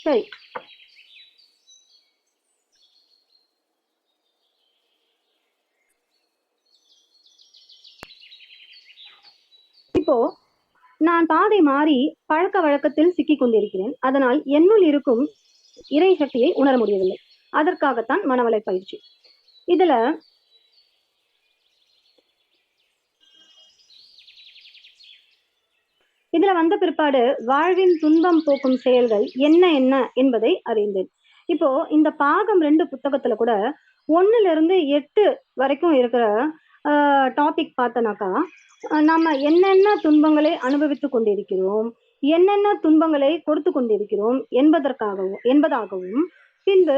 சரி, இப்போ நான் பாதை மாறி பழக்க வழக்கத்தில் சிக்கிக் கொண்டிருக்கிறேன். அதனால் என்னுள் இருக்கும் இறை சக்தியை உணர முடியவில்லை. அதற்காகத்தான் மனவளை பயிற்சி. இதுல வந்த பிற்பாடு வாழ்வின் துன்பம் போக்கும் செயல்கள் என்ன என்ன என்பதை அறிந்தேன். இப்போ இந்த பாகம் 2 புத்தகத்துல கூட 1ல இருந்து 8 வரைக்கும் இருக்கிற டாபிக் பார்த்தனாக்கா நம்ம என்னென்ன துன்பங்களை அனுபவித்துக் கொண்டிருக்கிறோம், என்னென்ன துன்பங்களை கொடுத்து கொண்டிருக்கிறோம் என்பதாகவும் பின்பு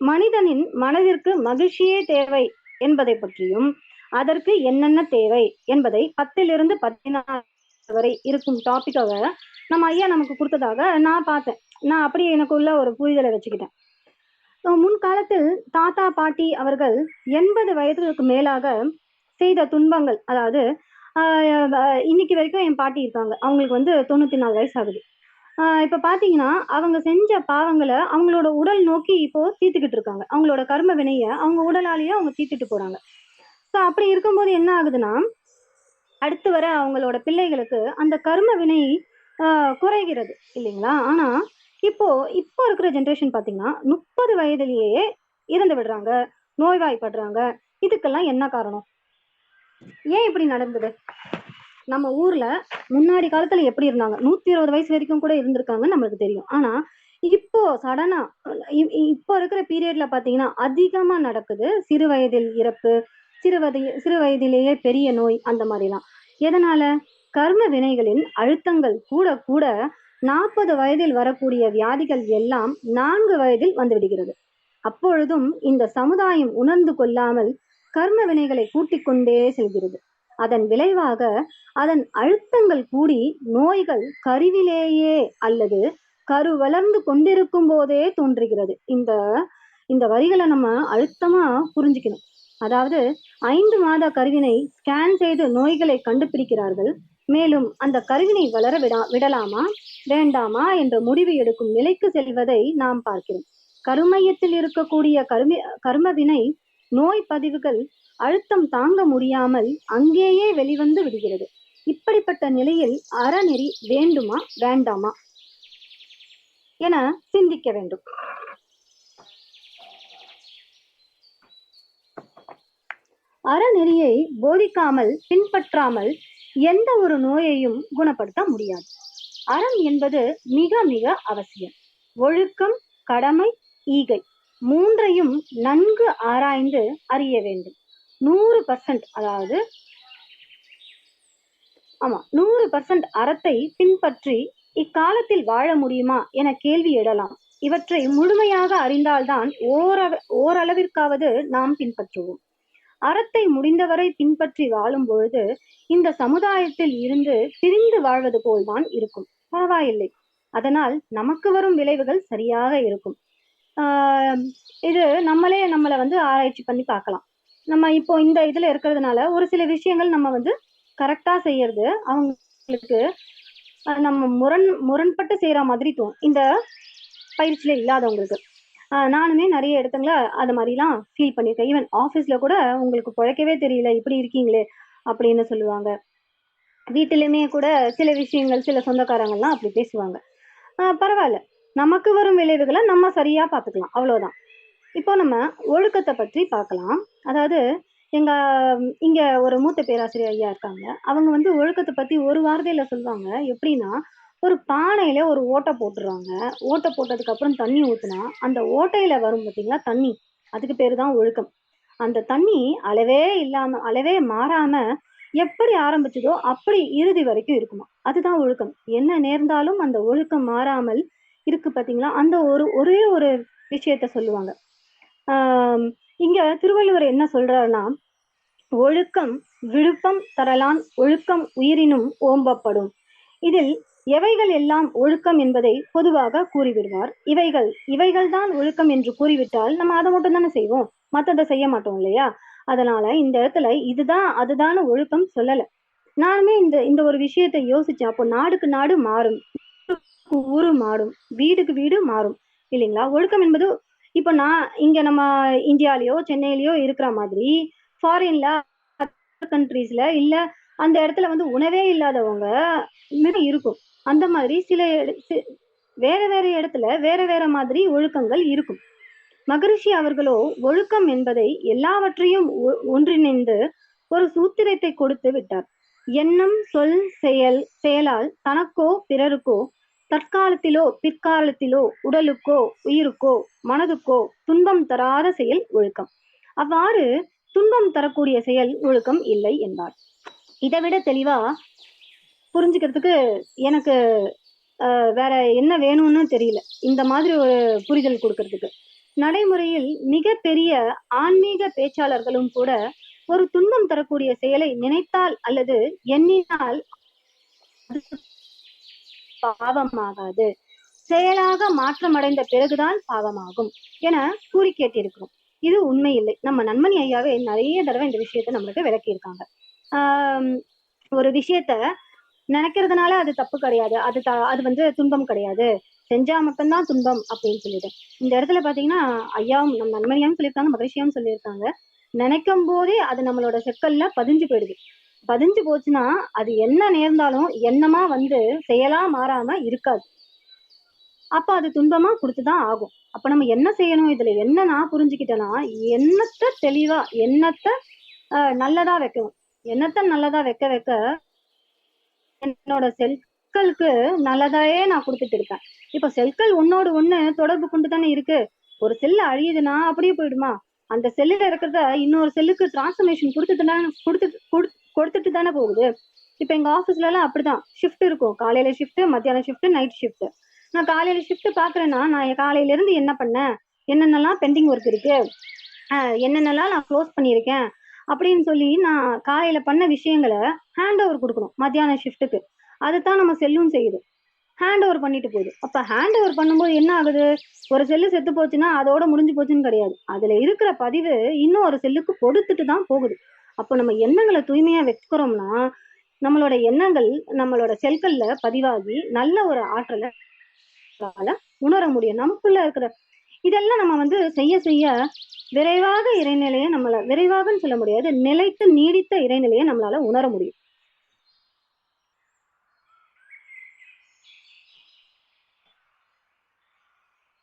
மனிதனின் மனதிற்கு மகிழ்ச்சியே தேவை என்பதை பற்றியும் அதற்கு என்னென்ன தேவை என்பதை 10லிருந்து 16 வரை இருக்கும் டாபிக்காக நம்ம ஐயா நமக்கு கொடுத்ததாக நான் பார்த்தேன். நான் அப்படியே எனக்குள்ள ஒரு புரிதலை வச்சுக்கிட்டேன். முன்காலத்தில் தாத்தா பாட்டி அவர்கள் 80 வயதுக்கு மேலாக செய்த துன்பங்கள், அதாவது இன்னைக்கு வரைக்கும் என் பாட்டி இருக்காங்க, அவங்களுக்கு வந்து 94 வயசு ஆகுது. இப்ப பாத்தீங்கன்னா அவங்க செஞ்ச பாவங்களை அவங்களோட உடல் நோக்கி இப்போ தீர்த்துக்கிட்டு இருக்காங்க. அவங்களோட கர்ம வினைய அவங்க உடலாலேயே அவங்க தீர்த்துட்டு போறாங்க. சோ அப்படி இருக்கும்போது என்ன ஆகுதுன்னா அடுத்து வர அவங்களோட பிள்ளைகளுக்கு அந்த கர்ம வினை குறைகிறது இல்லைங்களா? ஆனா இப்போ இப்போ இருக்கிற ஜென்ரேஷன் பாத்தீங்கன்னா 30 வயதிலேயே இறந்து விடுறாங்க, நோய்வாய்ப்படுறாங்க. இதுக்கெல்லாம் என்ன காரணம்? ஏன் இப்படி நடந்தது? நம்ம ஊர்ல முன்னாடி காலத்துல எப்படி இருந்தாங்க, 120 வயசு வரைக்கும் கூட இருந்திருக்காங்கன்னு நம்மளுக்கு தெரியும். ஆனா இப்போ சடனா இப்போ இருக்கிற பீரியட்ல பாத்தீங்கன்னா அதிகமா நடக்குது சிறு வயதில் இறப்பு, சிறு வயதிலேயே பெரிய நோய், அந்த மாதிரி எல்லாம். எதனால? கர்ம வினைகளின் அழுத்தங்கள் கூட கூட 40 வயதில் வரக்கூடிய வியாதிகள் எல்லாம் 4 வயதில் வந்து விடுகிறது. அப்பொழுதும் இந்த சமுதாயம் உணர்ந்து கொள்ளாமல் கர்ம வினைகளை கூட்டிக் கொண்டே செல்கிறது. அதன் விளைவாக அதன் அழுத்தங்கள் கூடி நோய்கள் கருவிலேயே அல்லது கரு வளர்ந்து கொண்டிருக்கும் போதே தோன்றுகிறது. இந்த இந்த வரிகளை நம்ம அழுத்தமா புரிஞ்சுக்கணும். அதாவது 5 மாத கருவினை ஸ்கேன் செய்து நோய்களை கண்டுபிடிக்கிறார்கள். மேலும் அந்த கருவினை வளர விடலாமா வேண்டாமா என்ற முடிவு எடுக்கும் நிலைக்கு செல்வதை நாம் பார்க்கிறோம். கருமையத்தில் இருக்கக்கூடிய கர்மவினை நோய் பதிவுகள் அழுத்தம் தாங்க முடியாமல் அங்கேயே வெளிவந்து விடுகிறது. இப்படிப்பட்ட நிலையில் அறநெறி வேண்டுமா வேண்டாமா என சிந்திக்க வேண்டும். அறநெறியை போதிக்காமல் பின்பற்றாமல் எந்த ஒரு நோயையும் குணப்படுத்த முடியாது. அறம் என்பது மிக மிக அவசியம். ஒழுக்கம், கடமை, ஈகை மூன்றையும் நன்கு ஆராய்ந்து அறிய வேண்டும். 100% அதாவது 100% அறத்தை பின்பற்றி இக்காலத்தில் வாழ முடியுமா என கேள்வி எழலாம். இவற்றை முழுமையாக அறிந்தால்தான் ஓரளவிற்காவது நாம் பின்பற்றுவோம். அறத்தை முடிந்தவரை பின்பற்றி வாழும் பொழுது இந்த சமுதாயத்தில் இருந்து பிரிந்து வாழ்வது போல்தான் இருக்கும். பரவாயில்லை, அதனால் நமக்கு வரும் விளைவுகள் சரியாக இருக்கும். இது நம்மளை ஆராய்ச்சி பண்ணி பார்க்கலாம். நம்ம இப்போ இந்த இதுல இருக்கிறதுனால ஒரு சில விஷயங்கள் நம்ம கரெக்டா செய்யறது அவங்களுக்கு நம்ம முரண்பட்டு செய்யற மாதிரி தோணும் இந்த பயிற்சியில இல்லாதவங்களுக்கு. நானுமே நிறைய இடத்துல அது மாதிரிலாம் ஃபீல் பண்ணியிருக்கேன். ஈவன் ஆஃபீஸ்ல கூட உங்களுக்கு பிழைக்கவே தெரியல, இப்படி இருக்கீங்களே அப்படின்னு சொல்லுவாங்க. வீட்டிலுமே கூட சில விஷயங்கள் சில சொந்தக்காரங்கள்லாம் அப்படி பேசுவாங்க. பரவாயில்ல, நமக்கு வரும் விளைவுகளை நம்ம சரியா பார்த்துக்கலாம், அவ்வளவுதான். இப்போ நம்ம ஒழுக்கத்தை பற்றி பார்க்கலாம். அதாவது இங்க ஒரு மூத்த பேராசிரியர் ஐயா இருக்காங்க. அவங்க ஒழுக்கத்தை பத்தி ஒரு வார்த்தையில சொல்லுவாங்க. எப்படின்னா, ஒரு பானையில ஒரு ஓட்டை போட்டுடுறாங்க. ஓட்டை போட்டதுக்கு அப்புறம் தண்ணி ஊத்துனா அந்த ஓட்டையில வரும் பார்த்தீங்களா தண்ணி, அதுக்கு பேரு தான் ஒழுக்கம். அந்த தண்ணி அளவே மாறாம எப்படி ஆரம்பிச்சதோ அப்படி இறுதி வரைக்கும் இருக்குமா, அதுதான் ஒழுக்கம். என்ன நேர்ந்தாலும் அந்த ஒழுக்கம் மாறாமல் இருக்கு பார்த்தீங்களா, அந்த ஒரே ஒரு விஷயத்த சொல்லுவாங்க. இங்க திருவள்ளுவர் என்ன சொல்றாருன்னா, ஒழுக்கம் விழுப்பம் தரலான் ஒழுக்கம் உயிரினும் ஓம்பப்படும். இதில் எவைகள் எல்லாம் ஒழுக்கம் என்பதை பொதுவாக கூறிவிடுவார். இவைகள் தான் ஒழுக்கம் என்று கூறிவிட்டால் நம்ம அதை மட்டும் தானே செய்வோம், மற்றதை செய்ய மாட்டோம் இல்லையா? அதனால இந்த இடத்துல இதுதான் அதுதான் ஒழுக்கம் சொல்லல. நானுமே இந்த ஒரு விஷயத்தை யோசிச்சேன். அப்போ நாடுக்கு நாடு மாறும், ஊரு மாறும், வீடுக்கு வீடு மாறும் இல்லைங்களா? ஒழுக்கம் என்பது இப்போ நான் இங்க நம்ம இந்தியாலயோ சென்னையிலயோ இருக்கிற மாதிரி ஃபாரின்ல கண்ட்ரீஸ்ல இல்ல அந்த இடத்துல உணவே இல்லாதவங்க இருக்கும். அந்த மாதிரி வேற வேற இடத்துல வேற வேற மாதிரி ஒழுக்கங்கள் இருக்கும். மகரிஷி அவர்களோ ஒழுக்கம் என்பதை எல்லாவற்றையும் ஒன்றிணைந்து ஒரு சூத்திரத்தை கொடுத்து விட்டார். எண்ணம், சொல், செயலால் தனக்கோ பிறருக்கோ தற்காலத்திலோ பிற்காலத்திலோ உடலுக்கோ உயிருக்கோ மனதுக்கோ துன்பம் தராத செயல் ஒழுக்கம். அவ்வாறு துன்பம் தரக்கூடிய செயல் ஒழுக்கம் இல்லை என்பார். இதை விட தெளிவா புரிஞ்சுக்கிறதுக்கு எனக்கு வேற என்ன வேணும்னு தெரியல, இந்த மாதிரி ஒரு புரிதல் கொடுக்கறதுக்கு. நடைமுறையில் மிக பெரிய ஆன்மீக பேச்சாளர்களும் கூட ஒரு துன்பம் தரக்கூடிய செயலை நினைத்தால் அல்லது எண்ணினால் பாவமாகாது, செயலாக மாற்றமடைந்த பிறகுதான் பாவமாகும் என கூறி கேட்டிருக்கிறோம். இது உண்மை இல்லை. நம்ம நன்மணி ஐயாவே நிறைய தடவை இந்த விஷயத்த நம்மளுக்கு விளக்கி இருக்காங்க. ஒரு விஷயத்த நினைக்கிறதுனால அது தப்பு கிடையாது, அது துன்பம் கிடையாது, செஞ்சா மட்டும்தான் துன்பம் அப்படின்னு சொல்லிட்டு இந்த இடத்துல பாத்தீங்கன்னா ஐயாவும் நம்ம நன்மணியாவும் சொல்லியிருக்காங்க, மகிழ்ச்சியாவும் சொல்லியிருக்காங்க. நினைக்கும் போதே அது நம்மளோட செக்கல்ல பதிஞ்சு போயிடுது. பதிஞ்சு போச்சுன்னா அது என்ன நேர்ந்தாலும் எண்ணமா செயலா மாறாம இருக்காது. அப்ப அது துன்பமா கொடுத்துதான் ஆகும். அப்ப நம்ம என்ன செய்யணும், இதுல என்ன நான் புரிஞ்சுக்கிட்டேன்னா, எண்ணத்தை தெளிவா எண்ணத்தை நல்லதா வைக்கணும். எண்ணத்தை நல்லதா வைக்க வைக்க என்னோட செல்களுக்கு நல்லதாயே நான் கொடுத்துட்டு இருக்கேன். இப்ப செல்கள் ஒன்னோடு ஒண்ணு தொடர்பு கொண்டு தானே இருக்கு. ஒரு செல் அழியுதுன்னா அப்படியே போயிடுமா? அந்த செல்லுல இருக்கிறத இன்னொரு செல்லுக்கு டிரான்ஸ்ஃபர்மேஷன் கொடுத்துட்டு தானே போகுது. இப்ப எங்க ஆபீஸ்ல எல்லாம் அப்படிதான் ஷிஃப்ட் இருக்கும். காலையில ஷிஃப்ட், மத்தியானம் ஷிஃப்ட், நைட் ஷிஃப்ட். நான் காலையில ஷிஃப்ட் பாக்குறேன்னா நான் காலையில இருந்து என்ன பண்ணேன், என்னென்னலாம் பெண்டிங் ஒர்க் இருக்கு, என்னென்னலாம் நான் க்ளோஸ் பண்ணியிருக்கேன் அப்படின்னு சொல்லி நான் காலையில பண்ண விஷயங்களை ஹேண்ட் ஓவர் கொடுக்கணும் மத்தியான ஷிஃப்ட்டுக்கு. அதுதான் நம்ம செல்லும் செய்யுது. ஹேண்ட் ஓவர் பண்ணிட்டு போகுது. அப்ப ஹேண்ட் ஓவர் பண்ணும்போது என்ன ஆகுது? ஒரு செல்லு செத்து போச்சுன்னா அதோட முடிஞ்சு போச்சுன்னு கிடையாது. அதுல இருக்கிற பதிவு இன்னும் ஒரு செல்லுக்கு கொடுத்துட்டு தான் போகுது. அப்போ நம்ம எண்ணங்கள தூய்மையா வைக்கிறோம்னா, நம்மளோட எண்ணங்கள் நம்மளோட செல்கள்ல பதிவாகி நல்ல ஒரு ஆற்றல உணர முடியும். நமக்குள்ள இருக்கிற இதெல்லாம் நம்ம செய்ய செய்ய விரைவாக இறைநிலையை விரைவாகன்னு சொல்ல முடியாது. நிலைத்து நீடித்த இறைநிலையை நம்மளால உணர முடியும்.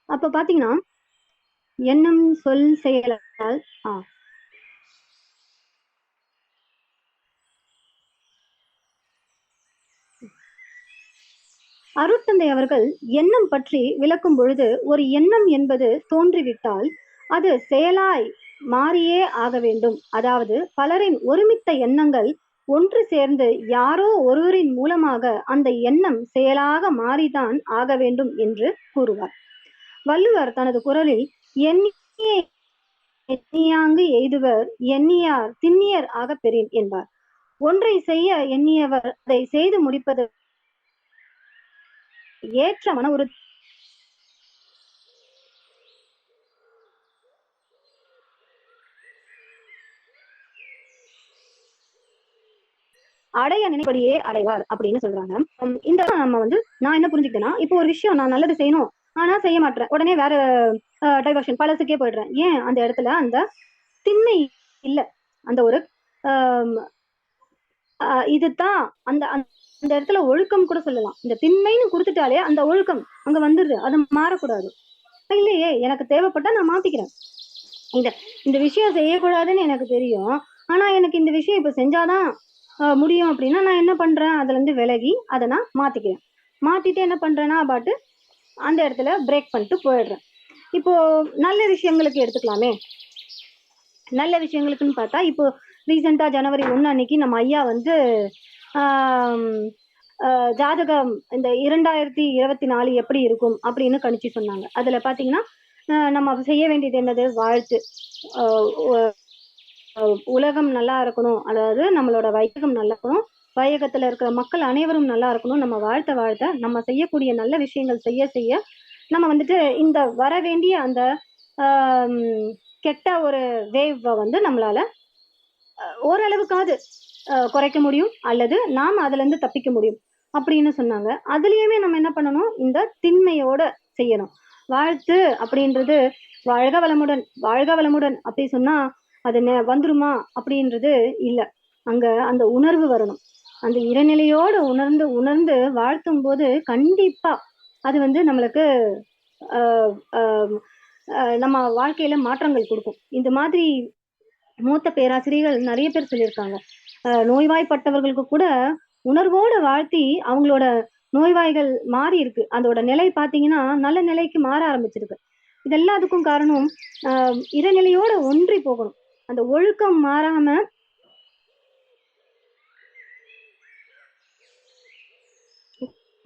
அப்ப பாத்தீங்கன்னா, எண்ணம், சொல், செயலால் அருட்தந்தை அவர்கள் எண்ணம் பற்றி விளக்கும் பொழுது, ஒரு எண்ணம் என்பது தோன்றிவிட்டால் அது செயலாய் மாறியே ஆக வேண்டும். அதாவது பலரின் ஒருமித்த எண்ணங்கள் ஒன்று சேர்ந்து யாரோ ஒருவரின் மூலமாக அந்த எண்ணம் செயலாக மாறிதான் ஆக வேண்டும் என்று கூறுவார். வள்ளுவர் தனது குரலில் எண்ணிய எண்ணியாங்கு எய்துவர் எண்ணியார் திண்ணியர் ஆக பெறின் என்பார். ஒன்றை செய்ய எண்ணியவர் அதை செய்து முடிப்பது ஏற்ற மன உறுதி அடைய நினைப்படியே அடைவார் அப்படின்னு சொல்றாங்க. இந்த நம்ம நான் என்ன புரிஞ்சுக்கிட்டேன்னா, இப்போ ஒரு விஷயம் நான் நல்லது செய்யணும், ஆனா செய்ய மாட்டேன். உடனே வேற டைவர்ஷன் பழசுக்கே போயிடுறேன். ஏன்? அந்த இடத்துல அந்த திண்மை இல்ல. அந்த ஒரு இதுதான் அந்த அந்த இடத்துல ஒழுக்கம் கூட சொல்லலாம். இந்த திண்மைன்னு கொடுத்துட்டாலே அந்த ஒழுக்கம் அங்க வந்துருது. அது மாறக்கூடாது. இல்லையே, எனக்கு தேவைப்பட்டா நான் மாத்திக்கிறேன். இந்த இந்த விஷயம் செய்யக்கூடாதுன்னு எனக்கு தெரியும். ஆனா எனக்கு இந்த விஷயம் இப்ப செஞ்சாதான் முடியும் அப்படின்னா நான் என்ன பண்றேன்? அதுல இருந்து விலகி அதை நான் மாத்திக்கிறேன். மாத்திட்டு என்ன பண்றேன்னா பாட்டு அந்த இடத்துல பிரேக் பண்ணிட்டு போயிடுறேன். இப்போ நல்ல விஷயங்களுக்கு எடுத்துக்கலாமே. நல்ல விஷயங்களுக்குன்னு பார்த்தா, இப்போ ரீசெண்டா ஜனவரி 1 அன்னைக்கு நம்ம ஐயா ஜாதகம் இந்த 2024 எப்படி இருக்கும் அப்படின்னு கணிச்சு சொன்னாங்க. அதுல பாத்தீங்கன்னா, நம்ம செய்ய வேண்டியது என்னது? வாழ்த்து. உலகம் நல்லா இருக்கணும், அதாவது நம்மளோட வையகம் நல்லா இருக்கணும், வையகத்துல இருக்கிற மக்கள் அனைவரும் நல்லா இருக்கணும், நம்ம வாழ்த்த நம்ம செய்யக்கூடிய நல்ல விஷயங்கள் செய்ய செய்ய நம்ம இந்த வர வேண்டிய அந்த கெட்ட ஒரு வேவ் நம்மளால ஓரளவுக்காவது குறைக்க முடியும், அல்லது நாம் அதுல இருந்து தப்பிக்க முடியும் அப்படின்னு சொன்னாங்க. அதுலயுமே நம்ம என்ன பண்ணணும்? இந்த திண்மையோட செய்யணும். வாழ்த்து அப்படின்றது வாழ்க வளமுடன், வாழ்க வளமுடன் அப்படி சொன்னா அது வந்துருமா அப்படின்றது இல்ல. அங்க அந்த உணர்வு வரணும். அந்த இறைநிலையோடு உணர்ந்து உணர்ந்து வாழ்த்தும் போது கண்டிப்பா அது நம்மளுக்கு நம்ம வாழ்க்கையில மாற்றங்கள் கொடுக்கும். இந்த மாதிரி மூத்த பேராசிரியர்கள் நிறைய பேர் சொல்லியிருக்காங்க. நோய்வாய்ப்பட்டவர்களுக்கு கூட உணர்வோடு வாழ்த்தி அவங்களோட நோய்வாய்கள் மாறி இருக்கு. அதோட நிலை பாத்தீங்கன்னா நல்ல நிலைக்கு மாற ஆரம்பிச்சிருக்கு. இது எல்லாத்துக்கும் காரணம் இறைநிலையோட ஒன்றி போகணும். அந்த ஒழுக்கம் மாறாம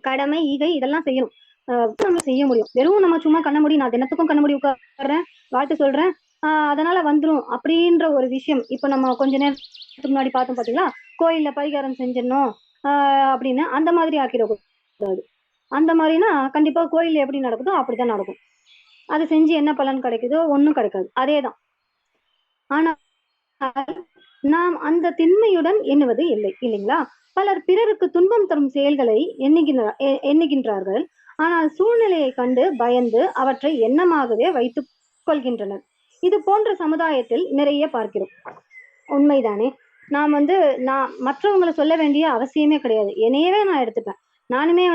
கடமை, ஈகை இதெல்லாம் செய்யணும். நம்ம செய்ய முடியும். வெறும் நம்ம சும்மா கண்ண மூடி நான் தினத்துக்கும் கண்ண மூடி உட்கார்றேன், வாழ்த்து சொல்றேன், அதனால வந்துரும் அப்படின்ற ஒரு விஷயம். இப்ப நம்ம கொஞ்ச நேரத்துக்கு முன்னாடி பார்த்தோம் பாத்தீங்களா, கோயில்ல பரிகாரம் செஞ்சிடணும் அப்படின்னு அந்த மாதிரி ஆக்கிடக்கூடாது. அந்த மாதிரினா கண்டிப்பா கோயில் எப்படி நடக்குதோ அப்படித்தான் நடக்கும். அது செஞ்சு என்ன பலன் கிடைக்குதோ ஒண்ணும் கிடைக்காது. அதேதான். ஆனா நாம் அந்த திண்மையுடன் எண்ணுவது இல்லை, இல்லைங்களா? பலர் பிறருக்கு துன்பம் தரும் செயல்களை எண்ணுகின்றார்கள். ஆனால் சூழ்நிலையை கண்டு பயந்து அவற்றை எண்ணமாகவே வைத்துக் கொள்கின்றனர். இது போன்ற சமுதாயத்தில் நிறைய பார்க்கிறோம். உண்மைதானே? நான் நான் மற்றவங்களை சொல்ல வேண்டிய அவசியமே கிடையாது. என்னையவே நான் எடுத்துப்பேன். நானுமே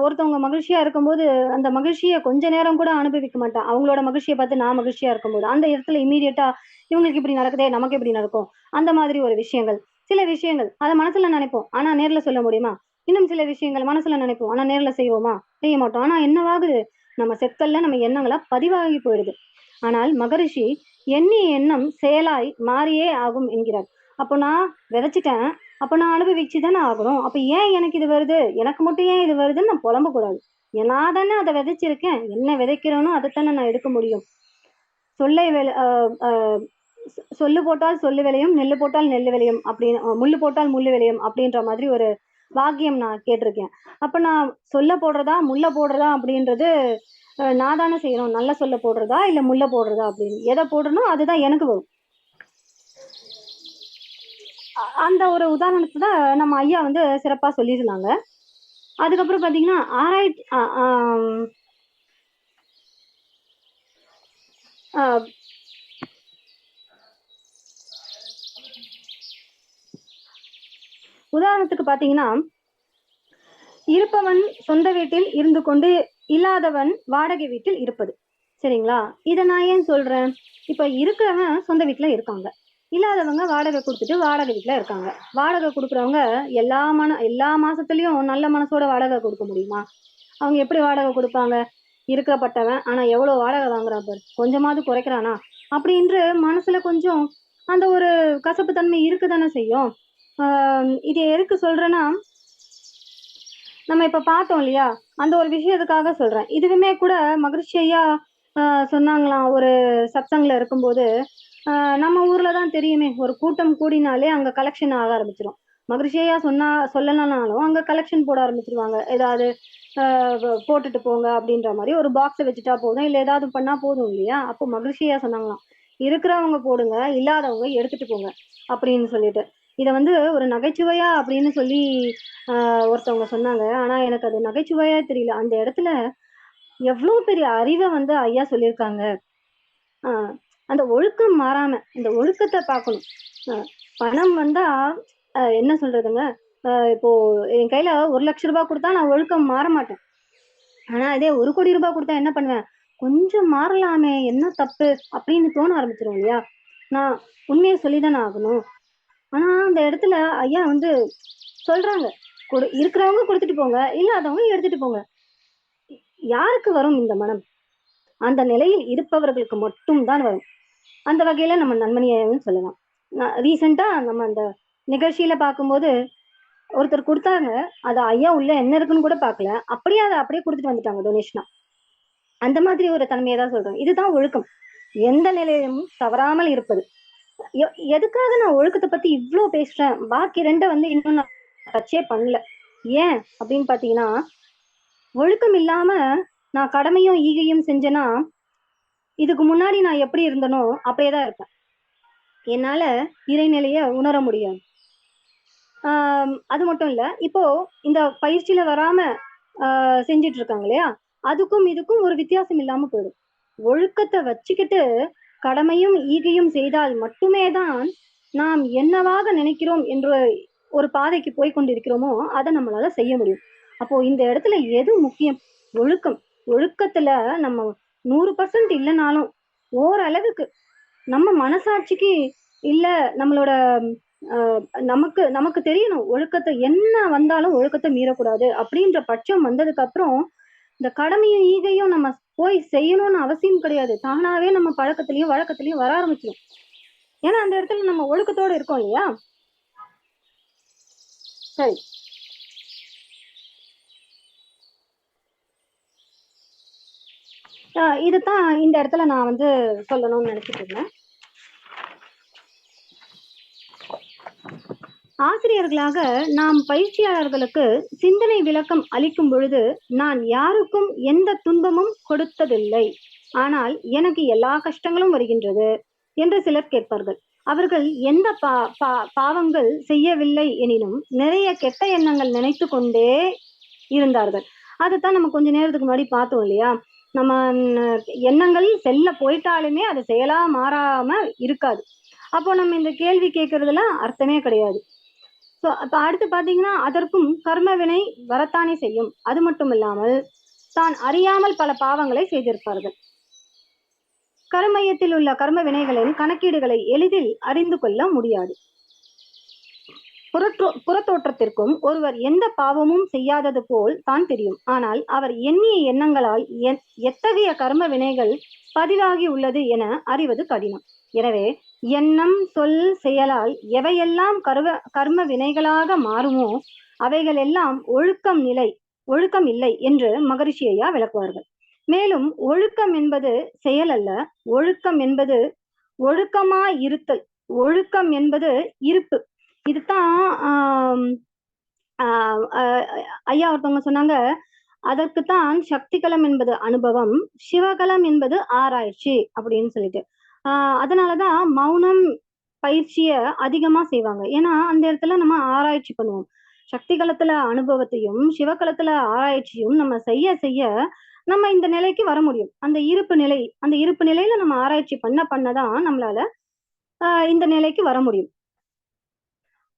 ஒருத்தவங்க மகிழ்ச்சியா இருக்கும்போது அந்த மகிழ்ச்சியை கொஞ்ச நேரம் கூட அனுபவிக்க மாட்டேன். அவங்களோட மகிழ்ச்சியை பார்த்து நான் மகிழ்ச்சியா இருக்கும்போது அந்த இடத்துல இமீடியட்டா இவங்களுக்கு இப்படி நடக்குதே, நமக்கு எப்படி நடக்கும், அந்த மாதிரி ஒரு விஷயங்கள், சில விஷயங்கள் அதை மனசுல நினைப்போம், ஆனா நேர்ல சொல்ல முடியுமா? இன்னும் சில விஷயங்கள் மனசுல நினைப்போம், ஆனா நேர்ல செய்வோமா? செய்ய மாட்டோம். ஆனா என்னவாகுது? நம்ம செக்கல்ல நம்ம எண்ணங்களா பதிவாகி போயிடுது. ஆனால் மகரிஷி எண்ணிய எண்ணம் செயலாய் மாறியே ஆகும் என்கிறார். அப்போ நான் விதைச்சிட்டேன், அப்ப நான் அனுபவிச்சுதானே ஆகணும். அப்ப ஏன் எனக்கு இது வருது, எனக்கு மட்டும் ஏன் இது வருதுன்னு நான் புலம்ப கூடாது. நான் தானே அதை விதைச்சிருக்கேன், என்ன விதைக்கிறேனோ அதைத்தானே நான் எடுக்க முடியும். சொல்லை சொல்லு போட்டால் சொல்லு விளையும், நெல்லு போட்டால் நெல்லு விளையும் அப்படின்னு, முள்ளு போட்டால் முள்ளு விளையும் அப்படின்ற மாதிரி ஒரு வாக்கியம் நான் கேட்டிருக்கேன். அப்ப நான் சொல்ல போடுறதா முல்ல போடுறதா அப்படின்றது நான் தானே செய்யணும். நல்ல சொல்ல போடுறதா இல்ல முல்ல போடுறதா அப்படின்னு எதை போடணும் அதுதான் எனக்கு வரும். அந்த ஒரு உதாரணத்தை தான் நம்ம ஐயா வந்து சிறப்பா சொல்லியிருந்தாங்க. அதுக்கப்புறம் பாத்தீங்கன்னா ஆராய்ச்சி உதாரணத்துக்கு பாத்தீங்கன்னா, இருப்பவன் சொந்த வீட்டில் இருந்து கொண்டு இல்லாதவன் வாடகை வீட்டில் இருப்பது. சரிங்களா? இத நான் ஏன் சொல்றேன்? இப்ப இருக்கிறவன் சொந்த வீட்டுல இருக்காங்க. இல்லாதவங்க வாடகை கொடுத்துட்டு வாடகை வீட்டுல இருக்காங்க. வாடகை கொடுக்குறவங்க எல்லா மாசத்துலயும் நல்ல மனசோட வாடகை கொடுக்க முடியுமா? அவங்க எப்படி வாடகை கொடுப்பாங்க? இருக்கப்பட்டவன் ஆனா எவ்வளவு வாடகை வாங்குறான் பாரு, கொஞ்சமாவது குறைக்கிறானா அப்படின்று மனசுல கொஞ்சம் அந்த ஒரு கசப்பு தன்மை இருக்குதானே செய்யும். இது எதுக்கு சொல்றேன்னா, நம்ம இப்ப பார்த்தோம் இல்லையா, அந்த ஒரு விஷயத்துக்காக சொல்றேன். இதுவுமே கூட மகிழ்ச்சி ஐயா சொன்னாங்களாம் ஒரு சத்சங்ல இருக்கும்போது, நம்ம ஊர்ல தான் தெரியுமே, ஒரு கூட்டம் கூடினாலே அங்க கலெக்ஷன் ஆக ஆரம்பிச்சிடும். மகிழ்ச்சி ஐயா சொல்லலைனாலும் அங்க கலெக்ஷன் போட ஆரம்பிச்சிருவாங்க. ஏதாவது போட்டுட்டு போங்க அப்படின்ற மாதிரி ஒரு பாக்ஸை வச்சுட்டா போதும், இல்ல ஏதாவது பண்ணா போதும் இல்லையா. அப்போ மகிழ்ச்சியா சொன்னாங்களாம், இருக்கிறவங்க போடுங்க, இல்லாதவங்க எடுத்துட்டு போங்க அப்படின்னு சொல்லிட்டு. இத வந்து ஒரு நகைச்சுவையா அப்படின்னு சொல்லி ஒருத்தவங்க சொன்னாங்க. ஆனா எனக்கு அது நகைச்சுவையா தெரியல. அந்த இடத்துல எவ்வளவு பெரிய அறிவை வந்து ஐயா சொல்லியிருக்காங்க. அந்த ஒழுக்கம் மாறாம இந்த ஒழுக்கத்தை பார்க்கணும். பணம் வந்தா என்ன சொல்றதுங்க, இப்போ என் கையில 1,00,000 ரூபாய் கொடுத்தா நான் ஒழுக்கம் மாற மாட்டேன். ஆனா இதே 1,00,00,000 ரூபாய் கொடுத்தா என்ன பண்ணுவேன், கொஞ்சம் மாறலாமே, என்ன தப்பு அப்படின்னு தோண ஆரம்பிச்சிடும் இல்லையா. நான் உண்மையை சொல்லிதானே ஆகணும். ஆனா அந்த இடத்துல ஐயா வந்து சொல்றாங்க, இருக்கிறவங்க கொடுத்துட்டு போங்க, இல்லாதவங்க எடுத்துட்டு போங்க. யாருக்கு வரும் இந்த மனம்? அந்த நிலையில் இருப்பவர்களுக்கு மட்டும் தான் வரும். அந்த வகையில நம்ம நன்மணியையும் சொல்லலாம். ரீசெண்டா நம்ம அந்த நிகழ்ச்சியில பார்க்கும்போது ஒருத்தர் கொடுத்தாங்க, அது ஐயா உள்ள என்ன இருக்குன்னு கூட பார்க்கல, அப்படியே அதை அப்படியே கொடுத்துட்டு வந்துட்டாங்க டொனேஷனா. அந்த மாதிரி ஒரு தன்மையை தான் சொல்றேன். இதுதான் ஒழுக்கம், எந்த நிலையிலும் தவறாமல் இருப்பது. எதுக்காக நான் ஒழுக்கத்தை பத்தி இவ்வளவு பேசுறேன், பாக்கி ரெண்ட வந்து இன்னும் நான் டச்சே பண்ணல. ஏன் அப்படின்னு பாத்தீங்கன்னா, ஒழுக்கம் இல்லாம நான் கடமையும் ஈகையும் செஞ்சேன்னா இதுக்கு முன்னாடி நான் எப்படி இருந்தனோ அப்படியேதான் இருப்பேன். என்னால இறைநிலைய உணர முடியாது. அது மட்டும் இல்ல, இப்போ இந்த பயிற்சியில வராம செஞ்சிட்டு இருக்காங்க இல்லையா, அதுக்கும் இதுக்கும் ஒரு வித்தியாசம் இல்லாம போயிடும். ஒழுக்கத்தை வச்சுக்கிட்டு கடமையும் ஈகையும் செய்தால் மட்டுமே தான் நாம் என்னவாக நினைக்கிறோம் என்ற ஒரு பாதைக்கு போய் கொண்டிருக்கிறோமோ அதை நம்மளால செய்ய முடியும். அப்போ இந்த இடத்துல எது முக்கியம்? ஒழுக்கம். ஒழுக்கத்துல நம்ம 100% இல்லைனாலும் ஓரளவுக்கு நம்ம மனசாட்சிக்கு இல்ல, நம்மளோட நமக்கு நமக்கு தெரியணும் ஒழுக்கத்தை, என்ன வந்தாலும் ஒழுக்கத்தை மீறக்கூடாது அப்படின்ற பட்சம் வந்ததுக்கு அப்புறம் இந்த கடமையும் ஈகையும் நம்ம போய் செய்யணும்னு அவசியம் கிடையாது. தானாவே நம்ம பழக்கத்திலயும் வழக்கத்திலயும் வர ஆரம்பிச்சிடும். ஏன்னா அந்த இடத்துல நம்ம ஒழுக்கத்தோட இருக்கோம் இல்லையா. சரி, இதுதான் இந்த இடத்துல நான் வந்து சொல்லணும்னு நினைச்சிட்டு இருந்தேன். ஆசிரியர்களாக நாம் பயிற்சியாளர்களுக்கு சிந்தனை விளக்கம் அளிக்கும் பொழுது நான் யாருக்கும் எந்த துன்பமும் கொடுத்ததில்லை, ஆனால் எனக்கு எல்லா கஷ்டங்களும் வருகின்றது என்று சிலர் கேட்பார்கள். அவர்கள் எந்த பாவங்கள் செய்யவில்லை எனினும் நிறைய கெட்ட எண்ணங்கள் நினைத்து கொண்டே இருந்தார்கள். அதைத்தான் நம்ம கொஞ்ச நேரத்துக்கு முன்னாடி பார்த்தோம் இல்லையா. நம்ம எண்ணங்கள் செல்ல போயிட்டாலுமே அது செயலா மாறாம இருக்காது. அப்போ நம்ம இந்த கேள்வி கேட்கறதுல அர்த்தமே கிடையாது. அப்ப அடுத்து பாத்தீங்கன்னா, அதற்கும் கர்ம வினை வரத்தானே செய்யும். அது மட்டும் இல்லாமல் தான் அறியாமல் பல பாவங்களை செய்திருப்பார்கள். கர்மயத்தில் உள்ள கர்ம வினைகளின் கணக்கீடுகளை எளிதில் அறிந்து கொள்ள முடியாது. புறத்தோற்றத்திற்கும் ஒருவர் எந்த பாவமும் செய்யாதது போல் தான் தெரியும். ஆனால் அவர் எண்ணிய எண்ணங்களால் எத்தகைய கர்ம வினைகள் பதிவாகி உள்ளது என அறிவது கடினம். எனவே எண்ணம் சொல் செயலால் எவையெல்லாம் கர்ம வினைகளாக மாறுமோ அவைகள் எல்லாம் ஒழுக்கம் இல்லை என்று மகரிஷி ஐயா விளக்குவார்கள். மேலும் ஒழுக்கம் என்பது செயல் அல்ல, ஒழுக்கம் என்பது ஒழுக்கமாய் இருத்தல், ஒழுக்கம் என்பது இருப்பு. இதுதான் ஆஹ் அஹ் ஐயா ஒருத்தவங்க சொன்னாங்க, அதற்குத்தான் சக்திகளம் என்பது அனுபவம், சிவகலம் என்பது ஆராய்ச்சி அப்படின்னு சொல்லிட்டு. அதனாலதான் மௌனம் பயிற்சிய அதிகமா செய்வாங்க. ஏன்னா அந்த இடத்துல நம்ம ஆராய்ச்சி பண்ணுவோம். சக்தி களத்துல அனுபவத்தையும் சிவகளத்துல ஆராய்ச்சியும் நம்ம செய்ய செய்ய நம்ம இந்த நிலைக்கு வர முடியும். அந்த இருப்பு நிலையில நம்ம ஆராய்ச்சி பண்ணதான் நம்மளால இந்த நிலைக்கு வர முடியும்.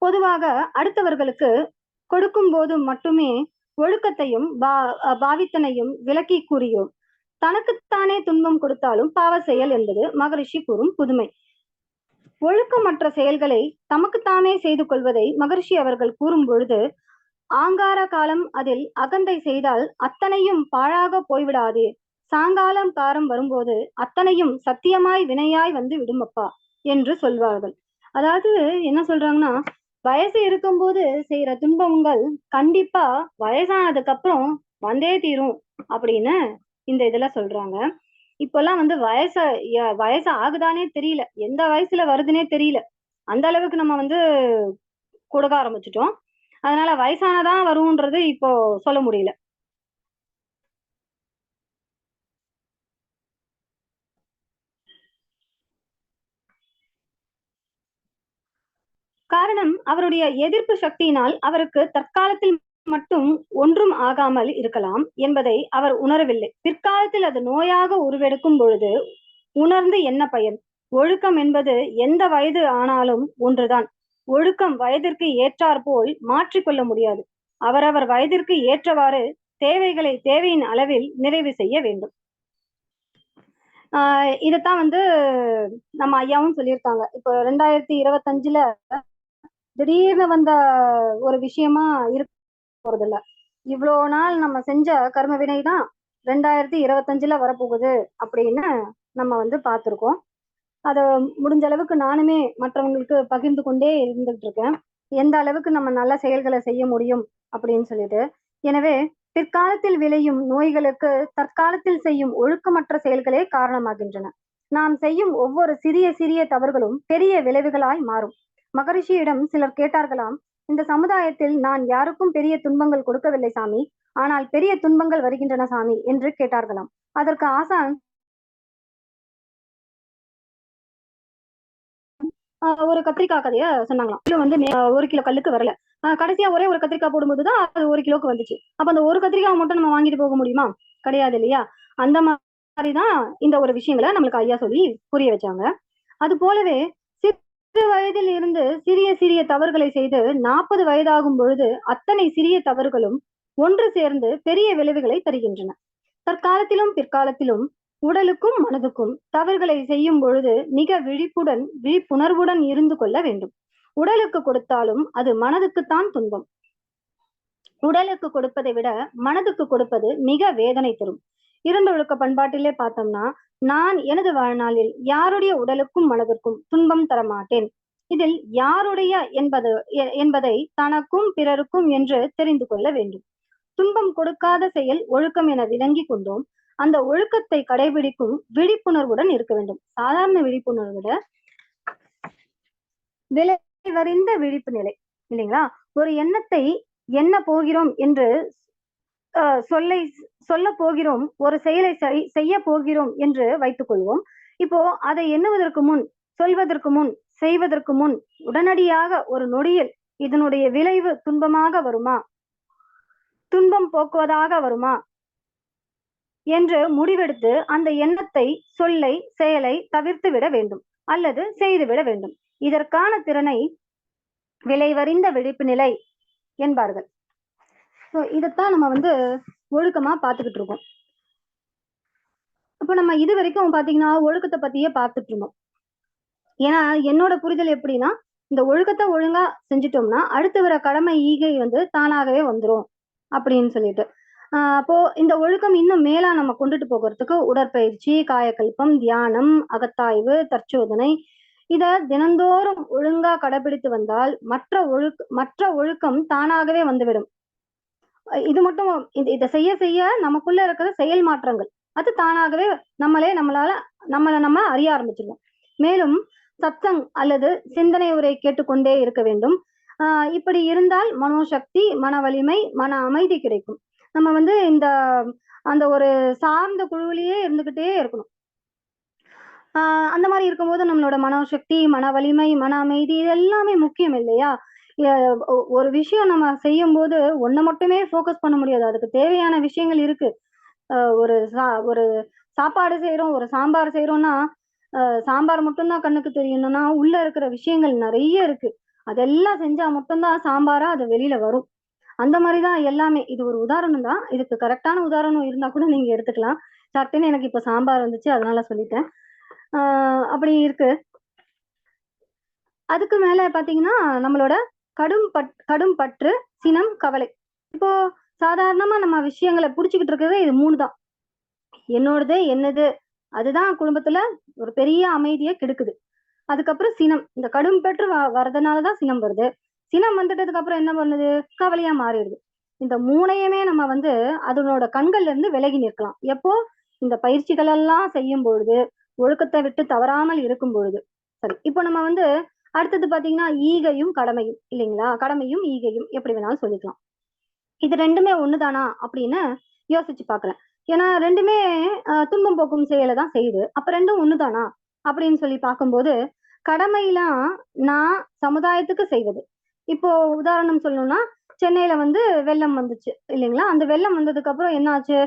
பொதுவாக அடுத்தவர்களுக்கு கொடுக்கும் போது மட்டுமே ஒழுக்கத்தையும் பாவித்தனையும் விளக்கி கூறுகிறோம். தனக்குத்தானே துன்பம் கொடுத்தாலும் பாவ செயல் என்பது மகரிஷி கூறும் புதுமை. ஒழுக்கமற்ற செயல்களை தமக்குத்தாமே செய்து கொள்வதை மகரிஷி அவர்கள் கூறும் பொழுது, ஆங்கார காலம் அதில் அகந்தை செய்தால் அத்தனையும் பாழாக போய்விடாதே, சாங்காலம் காரம் வரும்போது அத்தனையும் சத்தியமாய் வினையாய் வந்து விடுமப்பா என்று சொல்வார்கள். அதாவது என்ன சொல்றாங்கன்னா, வயசு இருக்கும்போது செய்யற துன்பங்கள் கண்டிப்பா வயசானதுக்கு அப்புறம் வந்தே தீரும் அப்படின்னு இந்த இதுல சொல்றாங்க. இப்பெல்லாம் வந்து வயசு ஆகுதானே தெரியல, எந்த வயசுல வருதுன்னே தெரியல. அந்த அளவுக்கு நம்ம வந்து கொடுக்க ஆரம்பிச்சிட்டோம். அதனால வயசானதான் வரும்ன்றது இப்போ சொல்ல முடியல. காரணம், அவருடைய எதிர்ப்பு சக்தியினால் அவருக்கு தற்காலத்தில் மட்டும் ஒன்றும் ஆகாமல் இருக்கலாம் என்பதை அவர் உணரவில்லை. பிற்காலத்தில் அது நோயாக உருவெடுக்கும் பொழுது உணர்ந்து என்ன பயன்? ஒழுக்கம் என்பது எந்த வயது ஆனாலும் ஒன்றுதான். ஒழுக்கம் வயதிற்கு ஏற்றாற்போல் மாற்றிக்கொள்ள முடியாது. அவரவர் வயதிற்கு ஏற்றவாறு தேவைகளை தேவையின் அளவில் நிறைவு செய்ய வேண்டும். இதைத்தான் வந்து நம்ம ஐயாவும் சொல்லியிருக்காங்க. இப்போ 2025 திடீர்னு வந்த ஒரு விஷயமா இருக்க போறது இல்ல. இவ்வளோ நாள் நம்ம செஞ்ச கர்ம வினைதான் 2025 வரப்போகுது அப்படின்னு நம்ம வந்து பார்த்திருக்கோம். அத முடிஞ்ச அளவுக்கு நானுமே மற்றவங்களுக்கு பகிர்ந்து கொண்டே இருந்துட்டு இருக்கேன். எந்த அளவுக்கு நம்ம நல்ல செயல்களை செய்ய முடியும் அப்படின்னு சொல்லிட்டு. எனவே பிற்காலத்தில் விளையும் நோய்களுக்கு தற்காலத்தில் செய்யும் ஒழுக்கமற்ற செயல்களே காரணமாகின்றன. நாம் செய்யும் ஒவ்வொரு சிறிய சிறிய தவறுகளும் பெரிய விளைவுகளாய் மாறும். மகரிஷியிடம் சிலர் கேட்டார்களாம், இந்த சமுதாயத்தில் நான் யாருக்கும் பெரிய துன்பங்கள் கொடுக்கவில்லை சாமி, ஆனால் பெரிய துன்பங்கள் வருகின்றன சாமி என்று கேட்டார்களாம். அதற்கு ஆசான் ஒரு கத்திரிக்காய் கதைய சொன்னாங்களாம். கிலோ வந்து 1 கிலோ கல்லுக்கு வரல. கடைசியா ஒரே ஒரு கத்திரிக்காய் போடும்போதுதான் அது 1 கிலோக்கு வந்துச்சு. அப்ப அந்த ஒரு கத்திரிக்காய் மட்டும் நம்ம வாங்கிட்டு போக முடியுமா? கிடையாது இல்லையா? அந்த மாதிரிதான் இந்த ஒரு விஷயங்களை நம்மளுக்கு ஐயா சொல்லி புரிய வச்சாங்க. அது போலவே சிறு வயதில் இருந்து சிறிய சிறிய தவறுகளை செய்து 40 வயதாகும் பொழுது அத்தனை சிறிய தவறுகளும் ஒன்று சேர்ந்து பெரிய விளைவுகளை தருகின்றன. தற்காலத்திலும் பிற்காலத்திலும் உடலுக்கும் மனதுக்கும் தவறுகளை செய்யும் பொழுது மிக விழிப்புணர்வுடன் இருந்து கொள்ள வேண்டும். உடலுக்கு கொடுத்தாலும் அது மனதுக்குத்தான் துன்பம். உடலுக்கு கொடுப்பதை விட மனதுக்கு கொடுப்பது மிக வேதனை தரும். ஒழுக்க பண்பாட்டிலே பார்த்தோம்னா, நான் எனது வாழ்நாளில் யாருடைய உடலுக்கும் மனதிற்கும் துன்பம் தரமாட்டேன். இதில் யாருடைய என்பதை தனக்கும் பிறருக்கும் என்று தெரிந்து கொள்ள வேண்டும். துன்பம் கொடுக்காத செயல் ஒழுக்கம் என விளங்கி கொண்டோம். அந்த ஒழுக்கத்தை கடைபிடிக்கும் விழிப்புணர்வுடன் இருக்க வேண்டும். சாதாரண விழிப்புணர்வு விட விளைவறிந்த விழிப்பு நிலை இல்லைங்களா? ஒரு எண்ணத்தை எண்ண போகிறோம் என்று சொல்ல போகிறோம், ஒரு செயலை செய்ய போகிறோம் என்று வைத்துக் கொள்வோம். இப்போ அதை எண்ணுவதற்கு முன், சொல்வதற்கு முன், செய்வதற்கு முன் உடனடியாக ஒரு நொடியில் இதனுடைய விளைவு துன்பமாக வருமா, துன்பம் போக்குவதாக வருமா என்று முடிவெடுத்து அந்த எண்ணத்தை, சொல்லை, செயலை தவிர்த்து விட வேண்டும் அல்லது செய்துவிட வேண்டும். இதற்கான திறனை விளைவறிந்த விழிப்பு நிலை என்பார்கள். இதைத்தான் நம்ம வந்து ஒழுக்கமா பார்த்துக்கிட்டு இருக்கோம். அப்ப நம்ம இது வரைக்கும் பாத்தீங்கன்னா ஒழுக்கத்தை பத்தியே பார்த்துட்டு இருந்தோம். ஏன்னா என்னோட புரிதல் எப்படின்னா, இந்த ஒழுக்கத்தை ஒழுங்கா செஞ்சுட்டோம்னா அடுத்து வர கடமை ஈகை வந்து தானாகவே வந்துரும் அப்படின்னு சொல்லிட்டு. அப்போ இந்த ஒழுக்கம் இன்னும் மேலா நம்ம கொண்டுட்டு போகிறதுக்கு உடற்பயிற்சி, காயக்கல்பம், தியானம், அகத்தாய்வு, தற்சோதனை இத தினந்தோறும் ஒழுங்கா கடைபிடித்து வந்தால் மற்ற ஒழுக்கம் தானாகவே வந்துவிடும். இது மட்டும் இதை செய்ய செய்ய நமக்குள்ள இருக்கிற செயல் மாற்றங்கள் அது தானாகவே நம்மளை நம்ம அறிய ஆரம்பிச்சிருவோம். மேலும் சத்சங் அல்லது சிந்தனை உரை கேட்டுக்கொண்டே இருக்க வேண்டும். இப்படி இருந்தால் மனோசக்தி, மன வலிமை, மன அமைதி கிடைக்கும். நம்ம வந்து அந்த ஒரு சார்ந்த குழுவிலேயே இருந்துகிட்டே இருக்கணும். அந்த மாதிரி இருக்கும்போது நம்மளோட மனோசக்தி, மன வலிமை, மன அமைதி இது எல்லாமே முக்கியம் இல்லையா? ஒரு விஷயம் நம்ம செய்யும் போது ஒன்ன மட்டுமே ஃபோக்கஸ் பண்ண முடியாது. அதுக்கு தேவையான விஷயங்கள் இருக்கு. ஒரு சாப்பாடு செய்றோம், ஒரு சாம்பார் செய்றோம்னா, சாம்பார் மட்டும் தான் கண்ணுக்கு தெரியணும்னா, உள்ள இருக்கிற விஷயங்கள் நெறைய இருக்கு. அதெல்லாம் செஞ்சா மட்டும் தான் சாம்பாரா அது வெளியில வரும். அந்த மாரி தான் எல்லாமே. இது ஒரு உதாரணம் தான். இதுக்கு கரெக்ட்டான உதாரணம் இருந்தா கூட நீங்க எடுத்துக்கலாம். சட்டுன்னு எனக்கு இப்ப சாம்பார் வந்துச்சு. அதனால சொல்லிட்டேன். ஆ அப்படி இருக்கு. அதுக்கு மேல பார்த்தீங்கன்னா, நம்மளோட கடும் பற்று, சினம், கவலை. இப்போ சாதாரணமா நம்ம விஷயங்கள புடிச்சுக்கிட்டு இருக்கிறது இது 3 தான். என்னோடது, என்னது. அதுதான் குடும்பத்துல ஒரு பெரிய அமைதிய கெடுக்குது. அதுக்கப்புறம் சினம். இந்த கடும் பற்று வரதுனால தான் சினம் வருது. சினம் வந்துட்டதுக்கு அப்புறம் என்ன பண்ணுது? கவலையா மாறிடுது. இந்த 3யுமே நம்ம வந்து அதனோட கண்கள்ல இருந்து விலகி நிற்கலாம். எப்போ? இந்த பயிற்சிகள் எல்லாம் செய்யும் பொழுது, ஒழுக்கத்த விட்டு தவறாமல் இருக்கும் பொழுது. சரி. இப்போ நம்ம வந்து அடுத்தது பார்த்தீங்கன்னா, ஈகையும், கடமையும் இல்லைங்களா? கடமையும், ஈகையும் எப்படி வேணாலும் சொல்லிக்கலாம். இது 2மே ஒண்ணு தானா? அப்படின்னு யோசிச்சு பார்க்கிறேன். ஏன்னா 2மே துன்பம் போக்கும் செயல தான் செய்யுது. அப்ப 2ம் ஒண்ணு தானா? அப்படின்னு சொல்லி பார்க்கும்போது, கடமைலாம் நான் சமுதாயத்துக்கு செய்வது. இப்போ உதாரணம் சொல்லணும்னா, சென்னையில வந்து வெள்ளம் வந்துச்சு இல்லைங்களா? அந்த வெள்ளம் வந்ததுக்கு அப்புறம் என்ன ஆச்சு?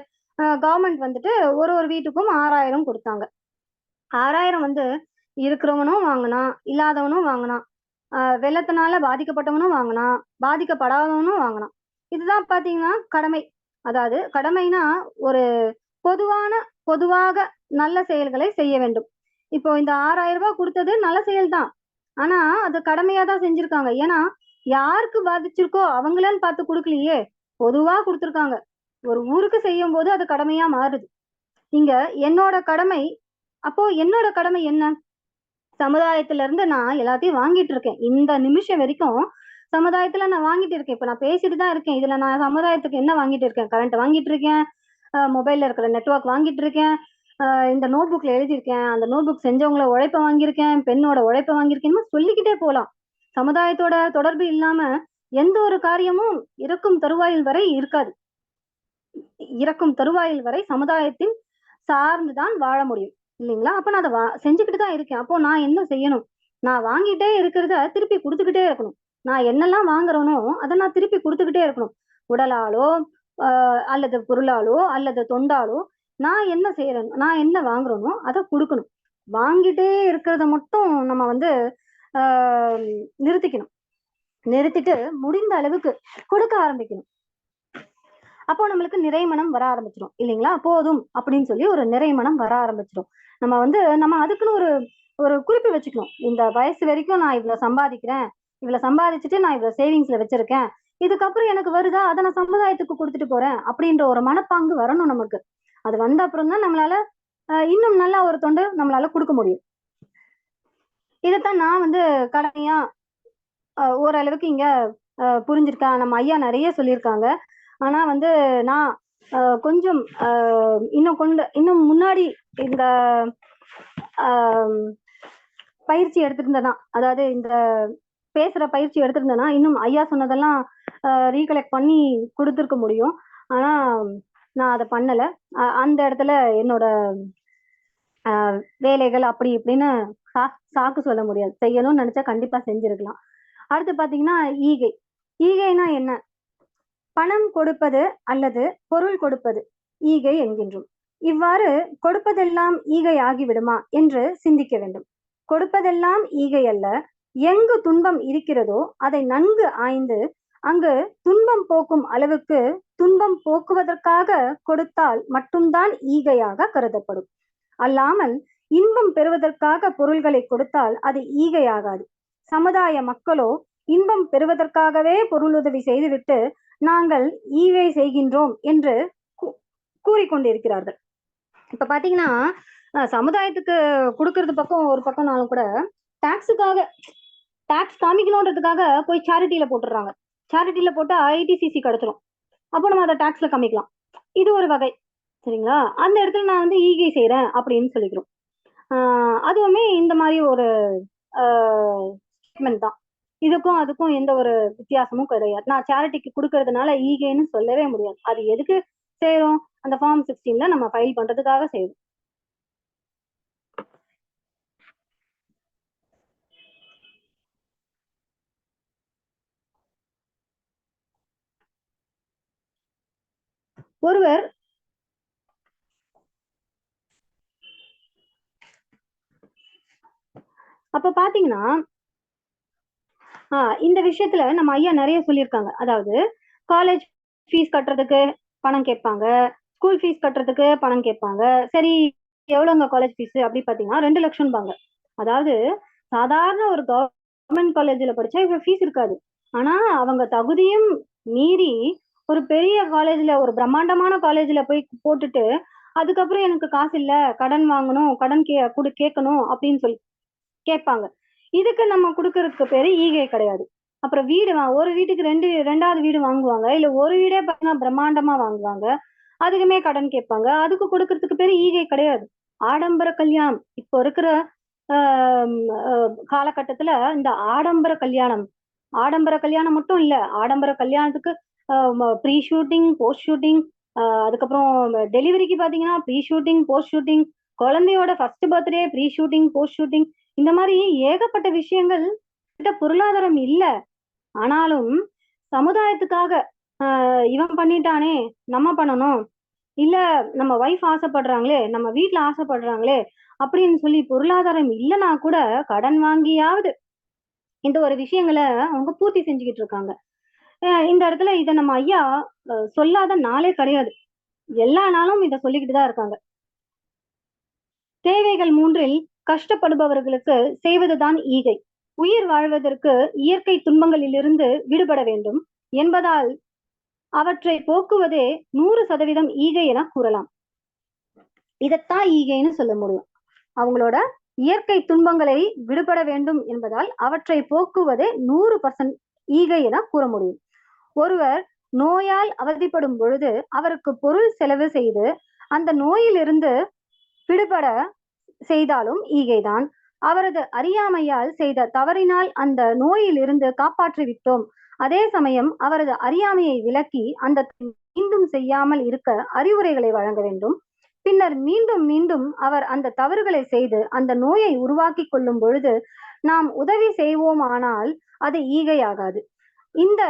கவர்மெண்ட் வந்துட்டு ஒரு ஒரு வீட்டுக்கும் 6,000 குடுத்தாங்க. 6,000 வந்து இருக்கிறவனும் வாங்குனான், இல்லாதவனும் வாங்குனான். வெள்ளத்தினால பாதிக்கப்பட்டவனும் வாங்குனான், பாதிக்கப்படாதவனும் வாங்குனான். இதுதான் பார்த்தீங்கன்னா கடமை. அதாவது கடமைனா ஒரு பொதுவான பொதுவாக நல்ல செயல்களை செய்ய வேண்டும். இப்போ இந்த ரூ. 6,000 குடுத்தது நல்ல செயல் தான். ஆனா, அது கடமையா தான் செஞ்சிருக்காங்க. ஏன்னா, யாருக்கு பாதிச்சிருக்கோ அவங்களன்னு பார்த்து குடுக்கலையே! பொதுவா குடுத்துருக்காங்க. ஒரு ஊருக்கு செய்யும்போது அது கடமையா மாறுது. இங்க என்னோட கடமை அப்போ என்னோட கடமை என்ன? சமுதாயத்துல இருந்து நான் எல்லாத்தையும் வாங்கிட்டு இருக்கேன். இந்த நிமிஷம் வரைக்கும் சமுதாயத்துல நான் வாங்கிட்டு இருக்கேன். இப்ப நான் பேசிட்டு தான் இருக்கேன். இதுல நான் சமுதாயத்துக்கு என்ன வாங்கிட்டு இருக்கேன்? கரண்ட் வாங்கிட்டு இருக்கேன். மொபைல்ல இருக்கிற நெட்வொர்க் வாங்கிட்டு இருக்கேன். இந்த நோட் புக்ல எழுதியிருக்கேன். அந்த நோட் புக் செஞ்சவங்கள உழைப்ப வாங்கியிருக்கேன். பெண்ணோட உழைப்ப வாங்கியிருக்கேன்னு சொல்லிக்கிட்டே போலாம். சமுதாயத்தோட தொடர்பு இல்லாம எந்த ஒரு காரியமும் இறக்கும் தருவாயில் வரை இருக்காது. இறக்கும் தருவாயில் வரை சமுதாயத்தின் சார்ந்து தான் வாழ முடியும். இல்லைங்களா? அப்ப நான் அத செஞ்சுக்கிட்டு தான் இருக்கேன். அப்போ நான் என்ன செய்யணும்? நான் வாங்கிட்டே இருக்கிறத திருப்பி குடுத்துக்கிட்டே இருக்கணும். நான் என்னெல்லாம் வாங்குறேனோ, அத நான் திருப்பி குடுத்துக்கிட்டே இருக்கணும். உடலாலோ, அ அல்லது பொருளாலோ, அல்லது தொண்டாலோ, நான் என்ன செய்றேன் நான் என்ன வாங்குறேனோ, அத குடுக்கணும். வாங்கிட்டே இருக்கிறத மட்டும் நம்ம வந்து ஆ நிறுத்திக்கணும். நிறுத்திட்டு முடிந்த அளவுக்கு கொடுக்க ஆரம்பிக்கணும். அப்போ நம்மளுக்கு நிறைமனம் வர ஆரம்பிச்சிரும் இல்லைங்களா? போதும் அப்படின்னு சொல்லி ஒரு நிறைமனம் வர ஆரம்பிச்சிரும். நம்ம அதுக்குன்னு ஒரு ஒரு குறிப்பு வச்சுக்கணும். இந்த வயசு வரைக்கும் நான் இவ்வளவு சம்பாதிக்கிறேன். இவ்வளவு சம்பாதிச்சுட்டு நான் இவ்வளவு சேவிங்ஸ்ல வச்சிருக்கேன். இதுக்கப்புறம் எனக்கு வருதா? அத நான் சமுதாயத்துக்கு குடுத்துட்டு போறேன். அப்படின்ற ஒரு மனப்பாங்கு வரணும் நமக்கு. அது வந்த அப்புறம் தான் நம்மளால இன்னும் நல்லா ஒரு தொண்டு நம்மளால குடுக்க முடியும். இதத்தான் நான் வந்து கடமையா ஓரளவுக்கு இங்க புரிஞ்சிருக்கேன். நம்ம ஐயா நெறைய சொல்லியிருக்காங்க. ஆனா வந்து நான் கொஞ்சம் இன்னும் முன்னாடி இந்த அ பயிற்சி எடுத்திருந்தேன்னா, அதாவது இந்த பேசுற பயிற்சி எடுத்திருந்தேன்னா, இன்னும் ஐயா சொன்னதெல்லாம் ரீகலெக்ட் பண்ணி குடுத்திருக்க முடியும். ஆனா, நான் அத பண்ணல. அந்த இடத்துல என்னோட அ வேலைகள் அப்படி இப்படின்னு சா சாக்கு சொல்ல முடியாது. செய்யணும்னு நெனச்சா கண்டிப்பா செஞ்சிருக்கலாம். அடுத்து பார்த்தீங்கன்னா, ஈகை. ஈகைன்னா என்ன? பணம் கொடுப்பது அல்லது பொருள் கொடுப்பது ஈகை என்கின்றோம். இவ்வாறு கொடுப்பதெல்லாம் ஈகை ஆகிவிடுமா என்று சிந்திக்க வேண்டும். கொடுப்பதெல்லாம் ஈகை அல்ல. எங்கு துன்பம் இருக்கிறதோ அதை நன்கு ஆய்ந்து அங்கு துன்பம் போக்கும் அளவுக்கு துன்பம் போக்குவதற்காக கொடுத்தால் மட்டும்தான் ஈகையாக கருதப்படும். அல்லாமல் இன்பம் பெறுவதற்காக பொருள்களை கொடுத்தால் அது ஈகையாகாது. சமுதாய மக்களோ இன்பம் பெறுவதற்காகவே பொருளுதவி செய்துவிட்டு நாங்கள் ஈகை செய்கின்றோம் என்று கூறிக்கொண்டிருக்கிறார்கள். இப்ப பாத்தீங்கன்னா சமுதாயத்துக்கு குடுக்கறது பக்கம் ஒரு பக்கம்னாலும் கூட டாக்ஸுக்காக டாக்ஸ் காமிக்கணுன்றதுக்காக போய் சேரிட்டில போட்டுடுறாங்க. சேரிட்டில போட்டா ஐடிசிசி கிடைச்சிரும். அப்போ நம்ம அதை டாக்ஸ்ல காமிக்கலாம். இது ஒரு வகை. சரிங்களா? அந்த இடத்துல நான் வந்து ஈகை செய்றேன் அப்படின்னு சொல்லிக்கிறோம். அதுவுமே இந்த மாதிரி ஒரு ஸ்டேட்மெண்ட் தான். இதுக்கும் அதுக்கும் எந்த ஒரு வித்தியாசமும் கிடையாது. நான் சேரிட்டிக்கு கொடுக்கறதுனால ஈகைன்னு சொல்லவே முடியாது. அது எதுக்கு செய்றோம்? அந்த ஃபார்ம் 16ல நம்ம ஃபைல் பண்றதுக்காக செய்றோம். ஒருவர் அப்ப பாத்தீங்கன்னா இந்த விஷயத்துல நம்ம ஐயா நிறைய சொல்லியிருக்காங்க. அதாவது காலேஜ் ஃபீஸ் கட்டுறதுக்கு பணம் கேட்பாங்க, ஸ்கூல் ஃபீஸ் கட்டுறதுக்கு பணம் கேட்பாங்க. சரி, எவ்வளவுங்க காலேஜ் ஃபீஸ் அப்படி பாத்தீங்கன்னா 2,00,000 அதாவது சாதாரண ஒரு கவர்மெண்ட் காலேஜ்ல படிச்சா இவ்வளவு ஃபீஸ் இருக்காது. ஆனா அவங்க தகுதியும் மீறி ஒரு பெரிய காலேஜ்ல, ஒரு பிரம்மாண்டமான காலேஜ்ல போய் போட்டுட்டு அதுக்கப்புறம் எனக்கு காசு இல்ல, கடன் வாங்கணும், கடன் கேட்கணும் அப்படின்னு சொல்லி கேட்பாங்க. இதுக்கு நம்ம குடுக்கறதுக்கு பேரு ஈகை கிடையாது. அப்புறம் வீடு ஒரு வீட்டுக்கு 2வது வீடு வாங்குவாங்க. இல்ல ஒரு வீடே பார்த்தீங்கன்னா பிரம்மாண்டமா வாங்குவாங்க. அதுக்குமே கடன் கேட்பாங்க. அதுக்கு குடுக்கறதுக்கு பேரு ஈகை கிடையாது. ஆடம்பர கல்யாணம். இப்போ இருக்கிற அ அ காலகட்டத்துல இந்த ஆடம்பர கல்யாணம், ஆடம்பர கல்யாணம் மட்டும் இல்ல. ஆடம்பர கல்யாணத்துக்கு ப்ரீ ஷூட்டிங், போஸ்ட் ஷூட்டிங், அதுக்கப்புறம் டெலிவரிக்கு பார்த்தீங்கன்னா ப்ரீ ஷூட்டிங், போஸ்ட் ஷூட்டிங், குழந்தையோட first birthday pre shooting, post shooting, இந்த மாதிரி ஏகப்பட்ட விஷயங்கள். கிட்ட பொருளாதாரம் இல்ல. ஆனாலும் சமுதாயத்துக்காக இவன் பண்ணிட்டானே நம்ம பண்ணணும். இல்ல நம்ம ஒய்ஃப் ஆசைப்படுறாங்களே, நம்ம வீட்ல ஆசைப்படுறாங்களே அப்படின்னு சொல்லி பொருளாதாரம் இல்லனா கூட கடன் வாங்கியாவது இந்த ஒரு விஷயங்கள அவங்க பூர்த்தி செஞ்சுகிட்டு இருக்காங்க. இந்த இடத்துல இத நம்ம ஐயா சொல்லாத நாளே கிடையாது. எல்லா நாளும் இத சொல்லிக்கிட்டு தான் இருக்காங்க. தேவைகள் 3ல் கஷ்டப்படுபவர்களுக்கு செய்வதுதான் ஈகை. உயிர் வாழ்வதற்கு இயற்கை துன்பங்களிலிருந்து விடுபட வேண்டும் என்பதால் அவற்றை போக்குவதே 100% ஈகை என கூறலாம். இதத்தான் ஈகைன்னு சொல்ல முடியும். அவங்களோட இயற்கை துன்பங்களை விடுபட வேண்டும் என்பதால் அவற்றை போக்குவதே 100% ஈகை என கூற முடியும். ஒருவர் நோயால் அவதிப்படும் பொழுது அவருக்கு பொருள் செலவு செய்து அந்த நோயிலிருந்து விடுபட செய்தாலும் ஈகைதான். அவரது அறியாமையால் செய்த தவறினால் அந்த நோயில் இருந்து காப்பாற்றி விட்டோம். அதே சமயம் அவரது அறியாமையை விலக்கி அந்த மீண்டும் செய்யாமல் இருக்க அறிவுரைகளை வழங்க வேண்டும். பின்னர் மீண்டும் மீண்டும் அவர் அந்த தவறுகளை செய்து அந்த நோயை உருவாக்கி கொள்ளும் பொழுது நாம் உதவி செய்வோமானால் அது ஈகையாகாது. இந்த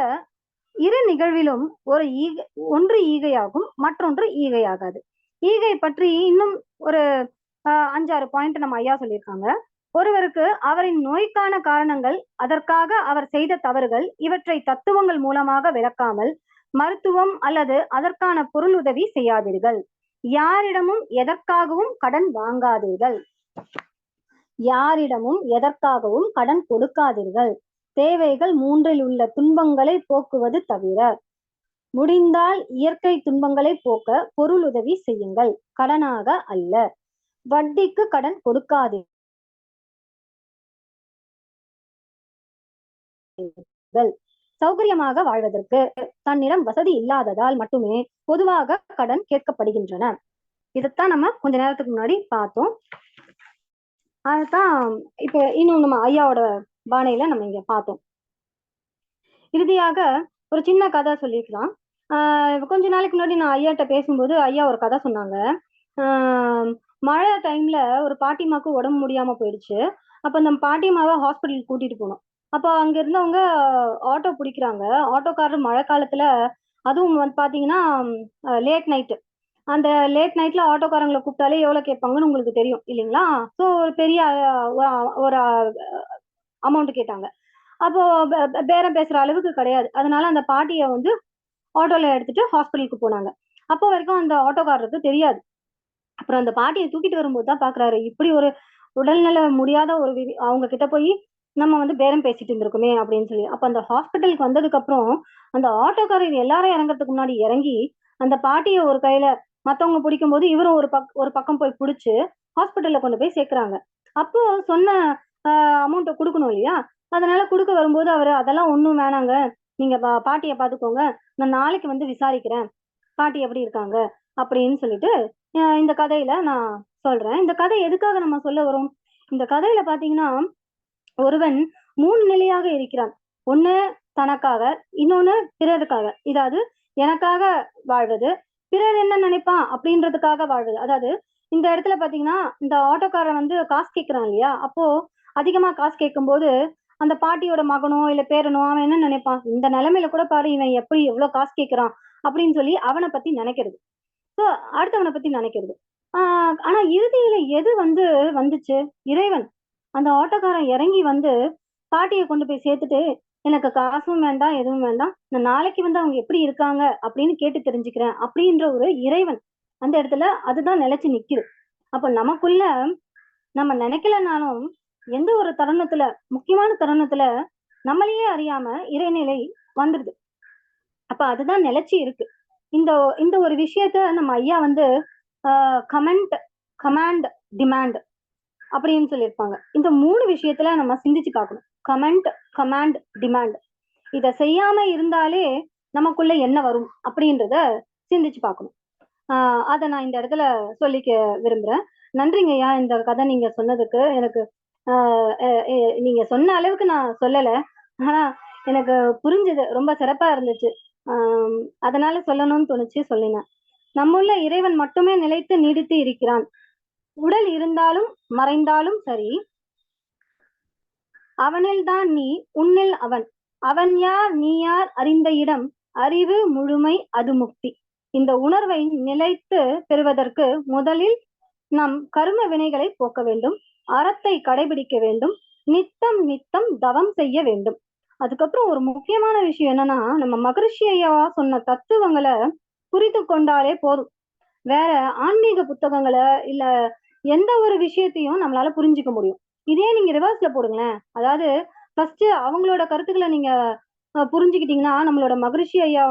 இரு நிகழ்விலும் ஒன்று ஈகையாகும், மற்றொன்று ஈகையாகாது. ஈகை பற்றி இன்னும் ஒரு 5-6 பாயிண்ட் நம்ம ஐயா சொல்லியிருக்காங்க. ஒருவருக்கு அவரின் நோய்க்கான காரணங்கள், அதற்காக அவர் செய்த தவறுகள், இவற்றை தத்துவங்கள் மூலமாக விளக்காமல் மருத்துவம் அல்லது அதற்கான பொருள் உதவி செய்யாதீர்கள். யாரிடமும் எதற்காகவும் கடன் வாங்காதீர்கள். யாரிடமும் எதற்காகவும் கடன் கொடுக்காதீர்கள். தேவைகள் 3ல் உள்ள துன்பங்களை போக்குவது தவிர. முடிந்தால் இயற்கை துன்பங்களை போக்க பொருள் உதவி செய்யுங்கள், கடனாக அல்ல. வட்டிக்கு கடன் கொடுக்காதீர்கள். சௌகரியமாக வாழ்வதற்கு தன்னிடம் வசதி இல்லாததால் மட்டுமே பொதுவாக கடன் கேட்கப்படுகின்றன. இதைத்தான் நம்ம கொஞ்ச நேரத்துக்கு முன்னாடி பார்த்தோம். அதுதான் இப்ப இன்னும் நம்ம ஐயாவோட பாணியில நம்ம இங்க பார்த்தோம். இறுதியாக ஒரு சின்ன கதை சொல்லிக்கலாம். கொஞ்ச நாளைக்கு முன்னாடி நான் ஐயாட்ட பேசும்போது ஐயா ஒரு கதை சொன்னாங்க. மழை டைம்ல ஒரு பாட்டிமாக்கு உடம்பு முடியாம போயிடுச்சு. அப்ப அந்த பாட்டிமாவை ஹாஸ்பிட்டலுக்கு கூட்டிட்டு போனோம். அப்ப அங்க இருந்தவங்க ஆட்டோ பிடிக்கிறாங்க. ஆட்டோக்காரர் மழை காலத்துல, அதுவும் வந்து பாத்தீங்கன்னா லேட் நைட்டு, அந்த லேட் நைட்ல ஆட்டோக்காரங்களை கூப்பிட்டாலே எவ்வளவு கேட்பாங்கன்னு உங்களுக்கு தெரியும் இல்லைங்களா? ஸோ ஒரு பெரிய ஒரு அமௌண்ட் கேட்டாங்க. அப்போ பேரம் பேசுற அளவுக்கு கிடையாது. அதனால அந்த பாட்டிய வந்து ஆட்டோல எடுத்துட்டு ஹாஸ்பிட்டலுக்கு போனாங்க. அப்போ வரைக்கும் அந்த ஆட்டோக்காரருக்கு தெரியாது. அப்புறம் அந்த பாட்டியை தூக்கிட்டு வரும்போது தான் பாக்குறாரு, இப்படி ஒரு உடல்நல முடியாத ஒரு அவங்க கிட்ட போய் நம்ம வந்து பேரம் பேசிட்டு இருந்திருக்குமே அப்படின்னு சொல்லி. அப்ப அந்த ஹாஸ்பிட்டலுக்கு வந்ததுக்கு அப்புறம் அந்த ஆட்டோக்காரர் எல்லாரும் இறங்கறதுக்கு முன்னாடி இறங்கி அந்த பாட்டியை ஒரு கையில மத்தவங்க பிடிக்கும் போது இவரும் ஒரு பக்கம் போய் பிடிச்சு ஹாஸ்பிட்டல்ல கொண்டு போய் சேர்க்கிறாங்க. அப்போ சொன்ன அமௌண்ட்டை கொடுக்கணும் இல்லையா? அதனால கொடுக்க வரும்போது அவரு அதெல்லாம் ஒண்ணும் வேணாங்க, நீங்க பாட்டியை பாத்துக்கோங்க, நான் நாளைக்கு வந்து விசாரிக்கிறேன் பாட்டி எப்படி இருக்காங்க அப்படின்னு சொல்லிட்டு இந்த கதையில நான் சொல்றேன். இந்த கதை எதுக்காக நம்ம சொல்ல வரோம்? இந்த கதையில பாத்தீங்கன்னா ஒருவன் மூணு நிலையாக இருக்கிறான். ஒண்ணு தனக்காக, இன்னொன்னு பிறருக்காக. இதாவது எனக்காக வாழ்வது, பிறர் என்ன நினைப்பான் அப்படின்றதுக்காக வாழ்வது. அதாவது இந்த இடத்துல பாத்தீங்கன்னா, இந்த ஆட்டோக்காரன் வந்து காசு கேட்கிறான் இல்லையா? அப்போ அதிகமா காசு கேட்கும்போது அந்த பாட்டியோட மகனோ இல்ல பேரனோ அவன் என்ன நினைப்பான், இந்த நிலைமையில கூட பாரு இவன் எப்படி எவ்வளவு காசு கேட்கிறான் அப்படின்னு சொல்லி அவனை பத்தி நினைக்கிறது. சோ அடுத்தவனை பத்தி நினைக்கிறது. ஆனா இறுதியில எது வந்து வந்துச்சு? இறைவன். அந்த ஆட்டோக்காரன் இறங்கி வந்து பாட்டியை கொண்டு போய் சேர்த்துட்டு, எனக்கு காசும் வேண்டாம், எதுவும் வேண்டாம். நான் நாளைக்கு வந்து அவங்க எப்படி இருக்காங்க அப்படின்னு கேட்டு தெரிஞ்சுக்கிறேன் அப்படின்ற ஒரு இறைவன். அந்த இடத்துல அதுதான் நிலைச்சு நிக்குது. அப்ப நமக்குள்ள நம்ம நினைக்கலனாலும் எந்த ஒரு தருணத்துல, முக்கியமான தருணத்துல நம்மளையே அறியாம இறைநிலை வந்துடுது. அப்ப அதுதான் நிலைச்சு இருக்கு. இந்த இந்த ஒரு விஷயத்த நம்ம ஐயா வந்து கமெண்ட், கமாண்ட், டிமாண்ட் அப்படின்னு சொல்லியிருப்பாங்க. இந்த மூணு விஷயத்துல நம்ம சிந்திச்சு பார்க்கணும். Comment, command, demand. இத செய்யாம இருந்தாலே நமக்குள்ள என்ன வரும் அப்படின்றத சிந்திச்சு பார்க்கணும். அத நான் இந்த இடத்துல சொல்லிக்க விரும்புறேன். நன்றிங்க ஐயா, இந்த கதை நீங்க சொன்னதுக்கு. எனக்கு நீங்க சொன்ன அளவுக்கு நான் சொல்லல. ஆனா எனக்கு புரிஞ்சது. ரொம்ப சிறப்பா இருந்துச்சு. அதனால சொல்லணும்னு தோணுச்சு, சொல்லினேன். நம்முள்ள இறைவன் மட்டுமே நிலைத்து நீடித்து இருக்கிறான். உடல் இருந்தாலும் மறைந்தாலும் சரி, அவனில்தான் நீ, உன்னில் அவன். அவன் யார், நீ யார் அறிந்த இடம், அறிவு முழுமை அது முக்தி. இந்த உணர்வை நிலைத்து பெறுவதற்கு முதலில் நம் கர்ம வினைகளை போக்க வேண்டும், அறத்தை கடைபிடிக்க வேண்டும், நித்தம் நித்தம் தவம் செய்ய வேண்டும். அதுக்கப்புறம் ஒரு முக்கியமான விஷயம் என்னன்னா, நம்ம மகரிஷி ஐயா சொன்ன தத்துவங்களை புரிந்து கொண்டாலே போதும். வேற ஆன்மீக புத்தகங்களை இல்ல எந்த ஒரு விஷயத்தையும் நம்மளால புரிஞ்சுக்க முடியும். இதே நீங்க ரிவர்ஸ்ல போடுங்களேன். அதாவது ஃபர்ஸ்ட் அவங்களோட கருத்துக்களை நீங்க புரிஞ்சுக்கிட்டீங்கன்னா, நம்மளோட மகரிஷி ஐயா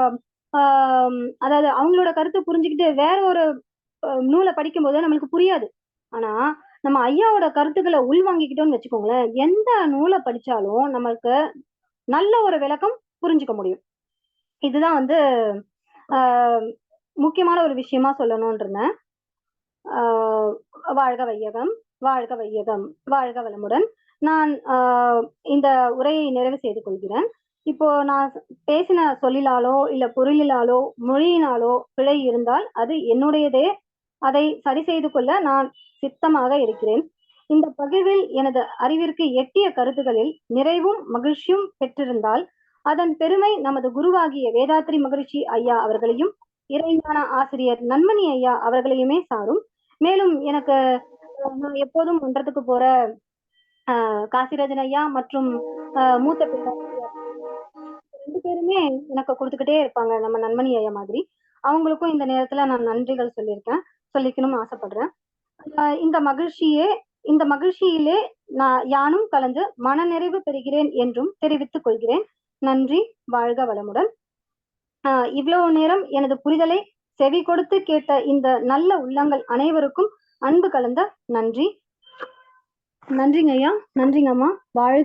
அதாவது அவங்களோட கருத்தை புரிஞ்சுக்கிட்டு வேற ஒரு நூலை படிக்கும்போது நம்மளுக்கு புரியாது. ஆனா நம்ம ஐயாவோட கருத்துக்களை உள்வாங்கிக்கிட்டோம்னு வச்சுக்கோங்களேன், எந்த நூலை படிச்சாலும் நமக்கு நல்ல ஒரு விளக்கம் புரிஞ்சுக்க முடியும். இதுதான் வந்து ஆஹ் முக்கியமான ஒரு விஷயமா சொல்லணும்னு இருந்தேன். வாழ்க வையகம், வாழ்க வையகம், வாழ்க வளமுடன். நான் இந்த உரையை நிறைவு செய்து கொள்கிறேன். இப்போ நான் பேசின சொல்லிலாலோ இல்ல பொருளிலாலோ மொழியினாலோ பிழை இருந்தால் அது என்னுடையதே. அதை சரி செய்து கொள்ள நான் சித்தமாக இருக்கிறேன். இந்த பகிர்வில் எனது அறிவிற்கு எட்டிய கருத்துகளில் நிறைவும் மகிழ்ச்சியும் பெற்றிருந்தால் அதன் பெருமை நமது குருவாகிய வேதாத்ரி மகரிஷி ஐயா அவர்களையும் இறைஞான ஆசிரியர் நன்மணி ஐயா அவர்களையுமே சாரும். மேலும் எனக்கு நான் எப்போதும் மன்றத்துக்கு போற காசிராஜன் ஐயா மற்றும் மூத்த பேராசிரியர் 2 பேருமே எனக்கு கொடுத்துக்கிட்டே இருப்பாங்க, நம்ம நன்மணி ஐயா மாதிரி. அவங்களுக்கும் இந்த நேரத்துல நான் நன்றிகள் சொல்லிக்கணும்னு ஆசைப்படுறேன். இந்த மகிழ்ச்சியிலே நான் யானும் கலந்து மனநிறைவு பெறுகிறேன் என்றும் தெரிவித்துக் கொள்கிறேன். நன்றி. வாழ்க வளமுடன். இவ்வளவு நேரம் எனது புரிதலை செவி கொடுத்து கேட்ட இந்த நல்ல உள்ளங்கள் அனைவருக்கும் அன்பு கலந்த நன்றி. நன்றிங்க ஐயா, நன்றிங்க அம்மா. வாழ்க.